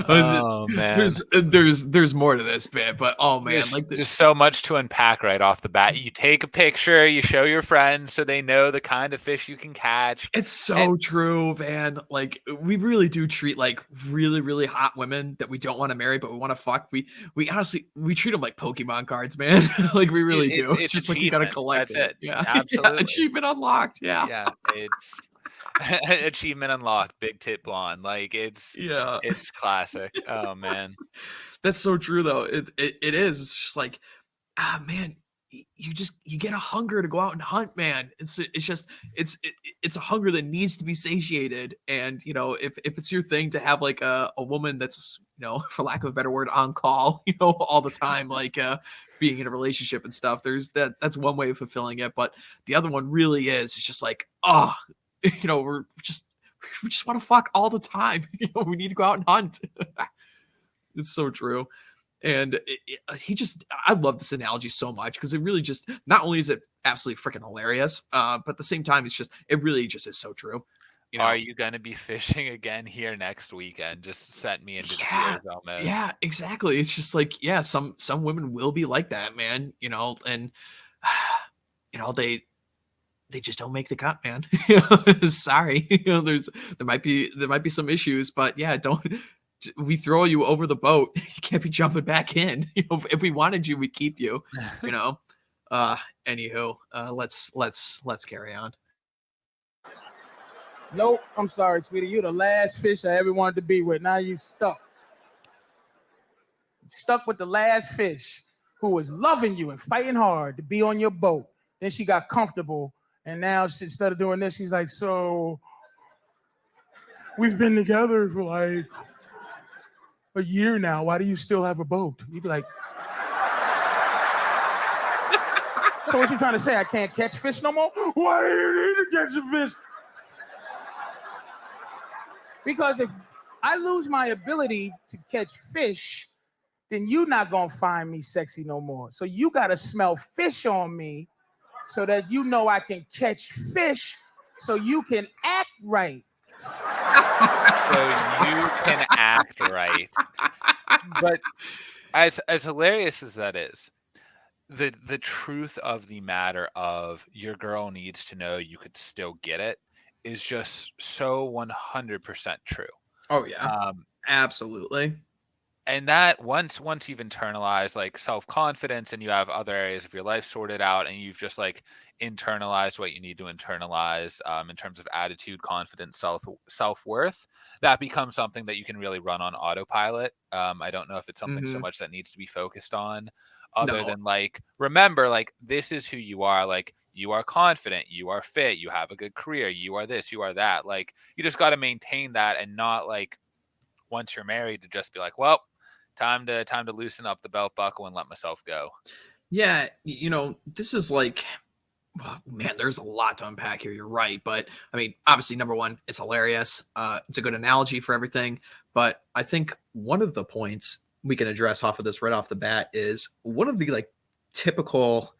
Oh man, there's more to this bit, but oh man, there's like just so much to unpack right off the bat. You take a picture, you show your friends so they know the kind of fish you can catch. it's so true, man. Like we really do treat like really, really hot women that we don't want to marry, but we want to fuck. We honestly treat them like Pokemon cards, man. Like we really do. It's just like you gotta collect That's it. Yeah, Absolutely. Yeah, achievement unlocked. Yeah, Yeah, it's achievement unlocked. Big tit blonde. Like it's classic. Oh man. That's so true though. It is. It's just like, man, you get a hunger to go out and hunt, man. It's a hunger that needs to be satiated. And if it's your thing to have like a woman that's, for lack of a better word, on call, all the time, like being in a relationship and stuff, that's one way of fulfilling it. But the other one really is, it's just like, oh, we just want to fuck all the time. We need to go out and hunt. It's so true. And I love this analogy so much because it really just, not only is it absolutely freaking hilarious, but at the same time, it really just is so true. Are you going to be fishing again here next weekend? Just sent me into tears almost. Yeah, exactly. It's just like, yeah, some women will be like that, man, and they just don't make the cut, man. Sorry. There might be some issues, but yeah, we throw you over the boat. You can't be jumping back in. If we wanted you, we'd keep you. Anywho, let's carry on. Nope, I'm sorry, sweetie. You're the last fish I ever wanted to be with. Now you stuck. Stuck with the last fish who was loving you and fighting hard to be on your boat. Then she got comfortable, and now instead of doing this, she's like, so we've been together for like a year now. Why do you still have a boat? You'd be like, so what you trying to say? I can't catch fish no more? Why do you need to catch a fish? Because if I lose my ability to catch fish, then you're not gonna find me sexy no more. So you gotta smell fish on me so that I can catch fish so you can act right. So you can act right. But as hilarious as that is, the truth of the matter of your girl needs to know you could still get it is just so 100% true. Oh yeah. Absolutely. And that once you've internalized like self-confidence and you have other areas of your life sorted out and you've just like internalized what you need to internalize in terms of attitude, confidence, self-worth, that becomes something that you can really run on autopilot. I don't know if it's something so much that needs to be focused on other than like, remember, like, this is who you are. Like, you are confident, you are fit, you have a good career, you are this, you are that. Like, you just got to maintain that and not like once you're married to just be like, well, time to loosen up the belt buckle and let myself go. Yeah, this is like, well, man, there's a lot to unpack here. You're right, but I mean, obviously, number one, it's hilarious. It's a good analogy for everything. But I think one of the points we can address off of this right off the bat is one of the like typical,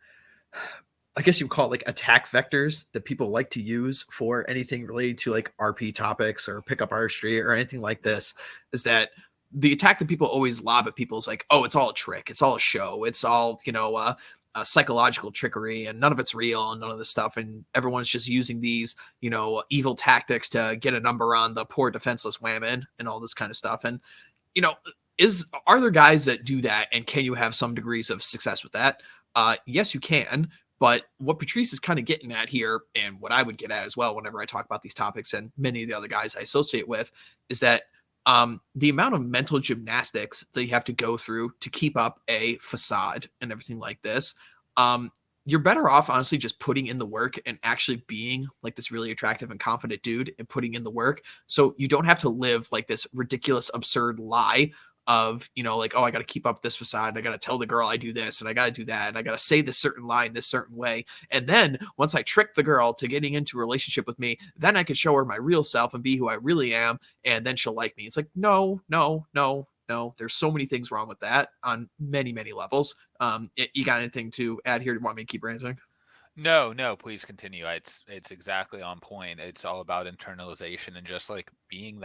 I guess you would call it like attack vectors that people like to use for anything related to like RP topics or pickup artistry or anything like this, is that the attack that people always lob at people is like, oh, it's all a trick, it's all a show, it's all, psychological trickery, and none of it's real, and none of this stuff, and everyone's just using these, evil tactics to get a number on the poor defenseless women and all this kind of stuff. And you know, are there guys that do that, and can you have some degrees of success with that? Yes, you can. But what Patrice is kind of getting at here, and what I would get at as well whenever I talk about these topics, and many of the other guys I associate with, is that the amount of mental gymnastics that you have to go through to keep up a facade and everything like this, you're better off honestly just putting in the work and actually being like this really attractive and confident dude and putting in the work, so you don't have to live like this ridiculous, absurd lie of, like, oh, I got to keep up this facade. I got to tell the girl I do this and I got to do that. And I got to say this certain line this certain way. And then once I trick the girl to getting into a relationship with me, then I can show her my real self and be who I really am. And then she'll like me. It's like, no, no, no, no. There's so many things wrong with that on many, many levels. You got anything to add here? Do you want me to keep ranting? No, please continue. It's exactly on point. It's all about internalization and just like being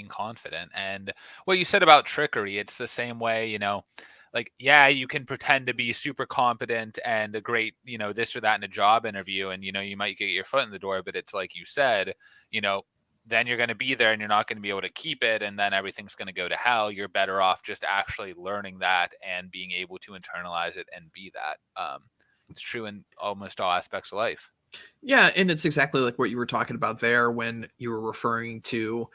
confident. And what you said about trickery, it's the same way, like, yeah, you can pretend to be super competent and a great, this or that in a job interview. And, you might get your foot in the door, but it's like you said, then you're going to be there and you're not going to be able to keep it. And then everything's going to go to hell. You're better off just actually learning that and being able to internalize it and be that. It's true in almost all aspects of life. Yeah, and it's exactly like what you were talking about there when you were referring to,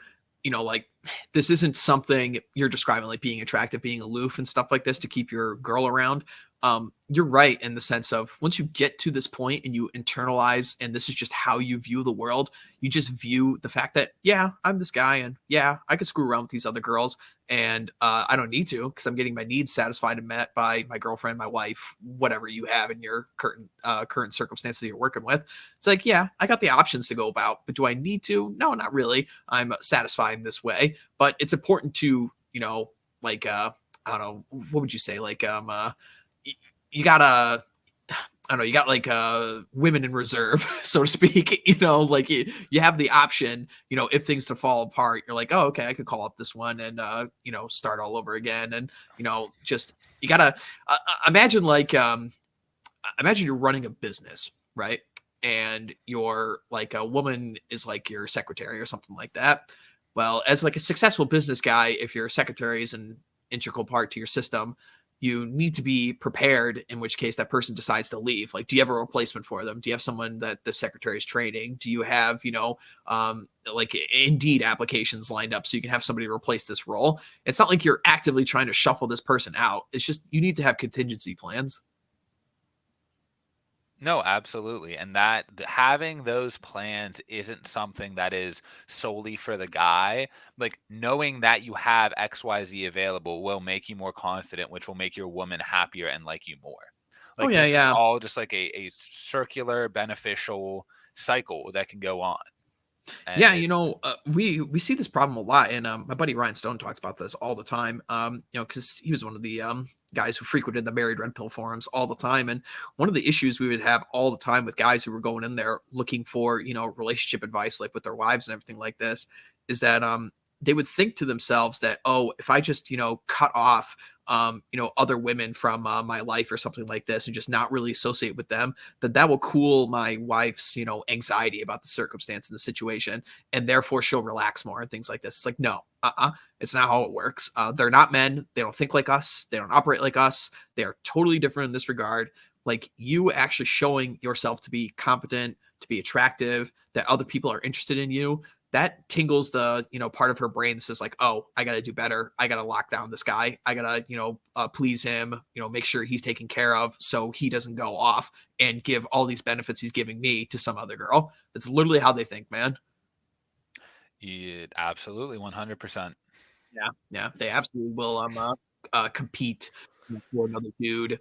like, this isn't something you're describing like being attractive, being aloof and stuff like this to keep your girl around. You're right in the sense of once you get to this point and you internalize, and this is just how you view the world, you just view the fact that, yeah, I'm this guy, and yeah, I could screw around with these other girls, and I don't need to because I'm getting my needs satisfied and met by my girlfriend, my wife, whatever you have in your current circumstances you're working with. It's like, yeah, I got the options to go about, but do I need to? No, not really. I'm satisfying this way, but it's important to, like, I don't know, what would you say? Like, you gotta, I don't know, you got like women in reserve, so to speak, like you have the option, if things to fall apart, you're like, oh, okay, I could call up this one and, start all over again. And, just, you gotta imagine like, imagine you're running a business, right? And you're like, a woman is like your secretary or something like that. Well, as like a successful business guy, if your secretary is an integral part to your system, you need to be prepared, in which case that person decides to leave. Like, do you have a replacement for them? Do you have someone that the secretary is training? Do you have, like Indeed applications lined up so you can have somebody replace this role? It's not like you're actively trying to shuffle this person out. It's just, you need to have contingency plans. No, absolutely. And that having those plans isn't something that is solely for the guy. Like knowing that you have XYZ available will make you more confident, which will make your woman happier and like you more. Oh Like yeah, this is yeah. all just like a circular beneficial cycle that can go on. And Yeah, it's we see this problem a lot, and my buddy Ryan Stone talks about this all the time. Because he was one of the guys who frequented the Married Red Pill forums all the time, and one of the issues we would have all the time with guys who were going in there looking for relationship advice, like with their wives and everything like this, is that they would think to themselves that, oh, if I just cut off other women from my life or something like this and just not really associate with them, that will cool my wife's, anxiety about the circumstance and the situation. And therefore she'll relax more and things like this. It's like, no, it's not how it works. They're not men. They don't think like us. They don't operate like us. They are totally different in this regard. Like, you actually showing yourself to be competent, to be attractive, that other people are interested in you, that tingles the part of her brain that says like, oh, I gotta do better, I gotta lock down this guy, I gotta please him, make sure he's taken care of so he doesn't go off and give all these benefits he's giving me to some other girl. That's literally how they think, man. absolutely 100%. Yeah, they absolutely will compete for another dude.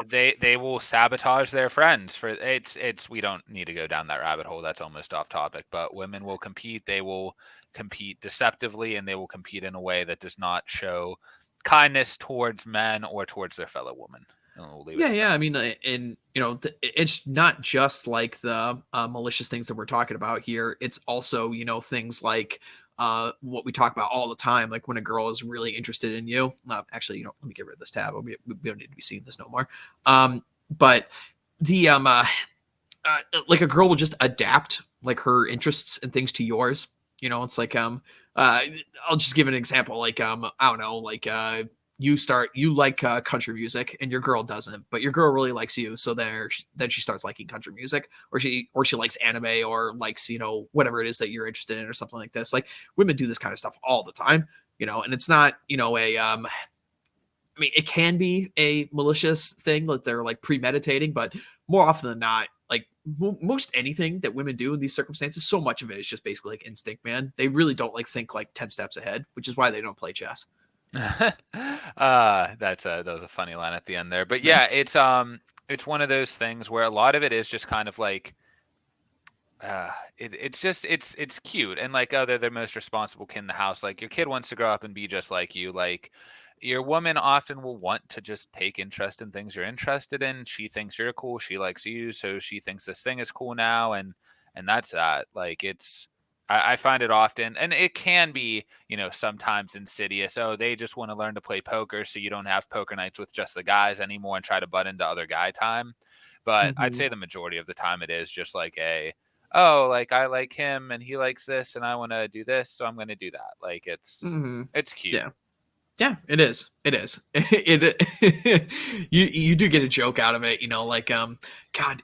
They will sabotage their friends for it's we don't need to go down that rabbit hole, that's almost off topic, but women will compete. They will compete deceptively, and they will compete in a way that does not show kindness towards men or towards their fellow woman. And we'll leave it Yeah, at yeah. that. I mean, and it's not just like the malicious things that we're talking about here. It's also, things like what we talk about all the time, like when a girl is really interested in you. Actually, let me get rid of this tab. We don't need to be seeing this no more. But the like a girl will just adapt like her interests and things to yours. It's like I'll just give an example. Like I don't know, like you like country music and your girl doesn't, but your girl really likes you, so then she starts liking country music, or she likes anime, or likes whatever it is that you're interested in, or something like this. Like women do this kind of stuff all the time, and it's not a I mean, it can be a malicious thing, like they're like premeditating, but more often than not, like most anything that women do in these circumstances, so much of it is just basically like instinct, man. They really don't like think like 10 steps ahead, which is why they don't play chess. That was a funny line at the end there. But yeah, it's one of those things where a lot of it is just kind of like it's cute, and like, oh, they're the most responsible kid in the house. Like your kid wants to grow up and be just like you. Like your woman often will want to just take interest in things you're interested in. She thinks you're cool. She likes you, so she thinks this thing is cool now, and that's that. Like I find it often, and it can be, sometimes insidious. Oh, they just want to learn to play poker, so you don't have poker nights with just the guys anymore and try to butt into other guy time. But I'd Mhm. say the majority of the time it is just like oh, like I like him and he likes this and I want to do this, so I'm going to do that. Like Mhm. it's cute. Yeah. Yeah, it is. It is. You do get a joke out of it, like God,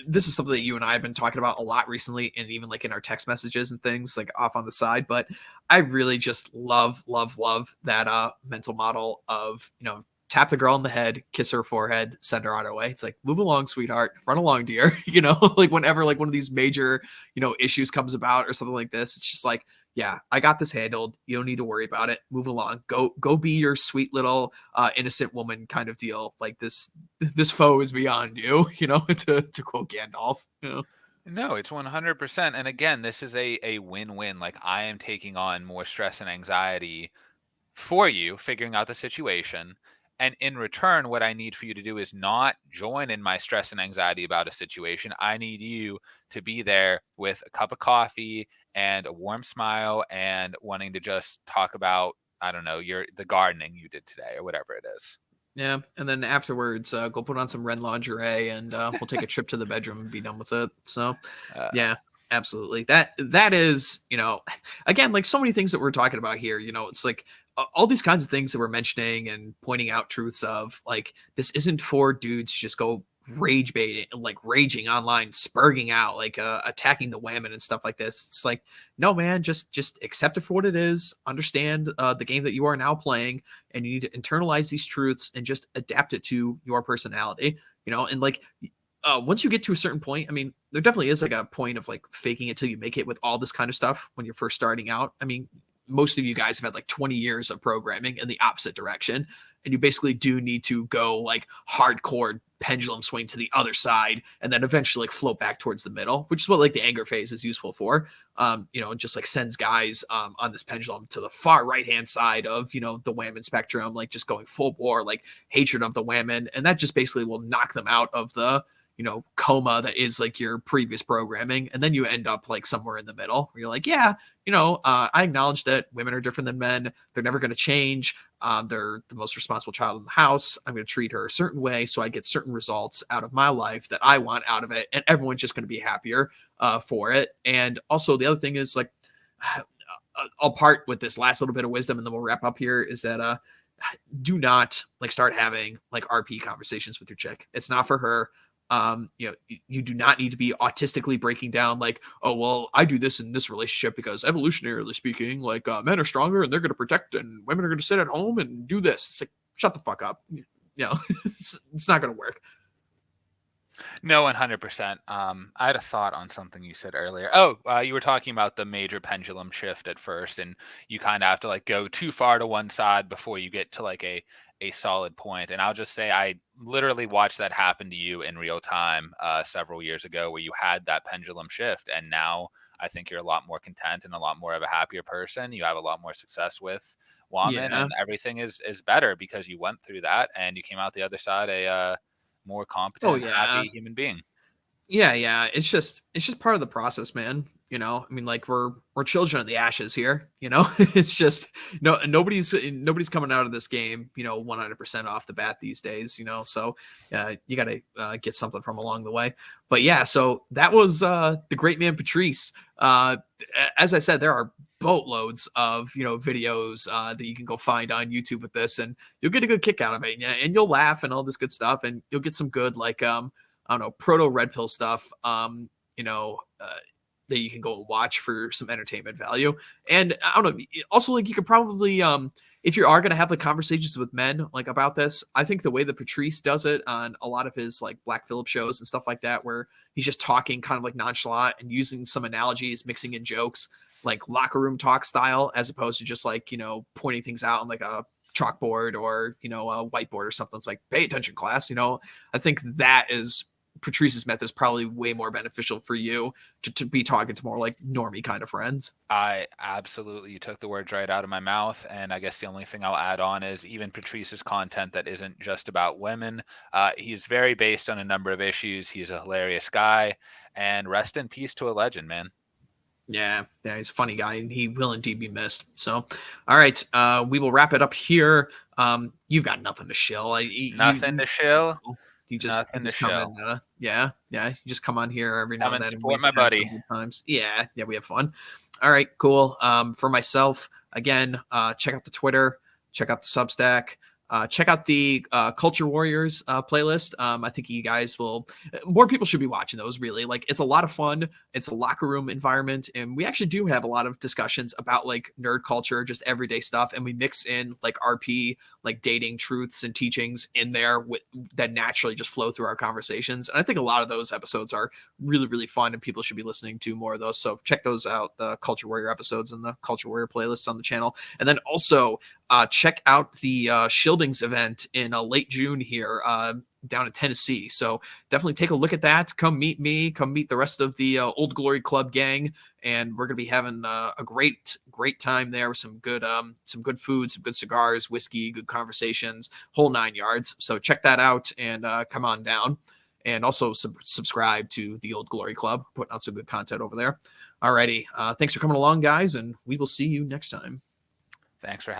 this is something that you and I have been talking about a lot recently, and even like in our text messages and things, like off on the side. But I really just love that mental model of tap the girl on the head, kiss her forehead, send her on her way. It's like, move along, sweetheart, run along, dear. Like whenever like one of these major issues comes about or something like this, it's just like, yeah, I got this handled. You don't need to worry about it. Move along. Go be your sweet little innocent woman kind of deal. Like this foe is beyond you, to quote Gandalf. No, it's 100%. And again, this is a win-win. Like I am taking on more stress and anxiety for you, figuring out the situation. And in return, what I need for you to do is not join in my stress and anxiety about a situation. I need you to be there with a cup of coffee and a warm smile and wanting to just talk about, I don't know, the gardening you did today or whatever it is. Yeah, and then afterwards, go put on some red lingerie, and we'll take a trip to the bedroom and be done with it. So, Uh, yeah, absolutely. That is, again, like so many things that we're talking about here. It's like all these kinds of things that we're mentioning and pointing out truths of. Like this isn't for dudes to just go rage baiting, like raging online, spurging out, like attacking the women and stuff like this. It's like, no, man, just accept it for what it is. Understand the game that you are now playing, and you need to internalize these truths and just adapt it to your personality. And like once you get to a certain point, I mean, there definitely is like a point of like faking it till you make it with all this kind of stuff when you're first starting out. I mean, most of you guys have had like 20 years of programming in the opposite direction, and you basically do need to go like hardcore pendulum swing to the other side and then eventually like float back towards the middle, which is what like the anger phase is useful for. Just like sends guys on this pendulum to the far right hand side of the whammon spectrum, like just going full bore, like hatred of the whammon, and that just basically will knock them out of the coma that is like your previous programming. And then you end up like somewhere in the middle where you're like, yeah, I acknowledge that women are different than men. They're never going to change. They're the most responsible child in the house. I'm going to treat her a certain way so I get certain results out of my life that I want out of it. And everyone's just going to be happier for it. And also the other thing is like, I'll part with this last little bit of wisdom and then we'll wrap up here, is that do not like start having like RP conversations with your chick. It's not for her. You do not need to be autistically breaking down like, oh, well, I do this in this relationship because evolutionarily speaking, like men are stronger and they're going to protect and women are going to sit at home and do this. It's like, shut the fuck up. It's not going to work. No, 100%. I had a thought on something you said earlier. Oh, you were talking about the major pendulum shift at first, and you kind of have to like go too far to one side before you get to like a solid point. And I'll just say I literally watched that happen to you in real time several years ago, where you had that pendulum shift, and now I think you're a lot more content and a lot more of a happier person. You have a lot more success with woman, Yeah. and everything is better because you went through that and you came out the other side a more Oh competent, yeah. happy human being. Yeah. It's just part of the process, man. I mean, like we're children of the ashes here. It's just nobody's coming out of this game, 100% off the bat these days. So you got to get something from along the way. But yeah, so that was the great man Patrice. As I said, there are boatloads of videos that you can go find on YouTube with this, and you'll get a good kick out of it, and you'll laugh and all this good stuff, and you'll get some good like I don't know, proto red pill stuff, that you can go and watch for some entertainment value. And I don't know, also like you could probably, if you are going to have like conversations with men like about this, I think the way that Patrice does it on a lot of his like Black Phillip shows and stuff like that, where he's just talking kind of like nonchalant and using some analogies, mixing in jokes, like locker room talk style, as opposed to just like, pointing things out on like a chalkboard or, a whiteboard or something. It's like, pay attention class, I think that is Patrice's method is probably way more beneficial for you to be talking to more like normie kind of friends. You took the words right out of my mouth. And I guess the only thing I'll add on is even Patrice's content that isn't just about women. He's very based on a number of issues. He's a hilarious guy, and rest in peace to a legend, man. Yeah, he's a funny guy, and he will indeed be missed. So, all right, we will wrap it up here. You've got nothing to shill. Nothing to shill. You Nothing to come show. in. Yeah. You just come on here every now Come and and then. support we my have buddy. some good times. Yeah, we have fun. All right, cool. For myself, again, check out the Twitter, check out the Substack, check out the Culture Warriors playlist. I think you guys will. More people should be watching those. Really, like it's a lot of fun. It's a locker room environment, and we actually do have a lot of discussions about like nerd culture, just everyday stuff, and we mix in like RP, like dating truths and teachings in there that naturally just flow through our conversations. And I think a lot of those episodes are really, really fun, and people should be listening to more of those. So check those out, the Culture Warrior episodes and the Culture Warrior playlists on the channel. And then also check out the Shieldings event in late June here down in Tennessee. So definitely take a look at that. Come meet me. Come meet the rest of the Old Glory Club gang, and we're gonna be having a great time there with some good food, some good cigars, whiskey, good conversations, whole 9 yards. So check that out and come on down. And also subscribe to the Old Glory Club, putting out some good content over there. Alrighty, thanks for coming along, guys, and we will see you next time. Thanks for having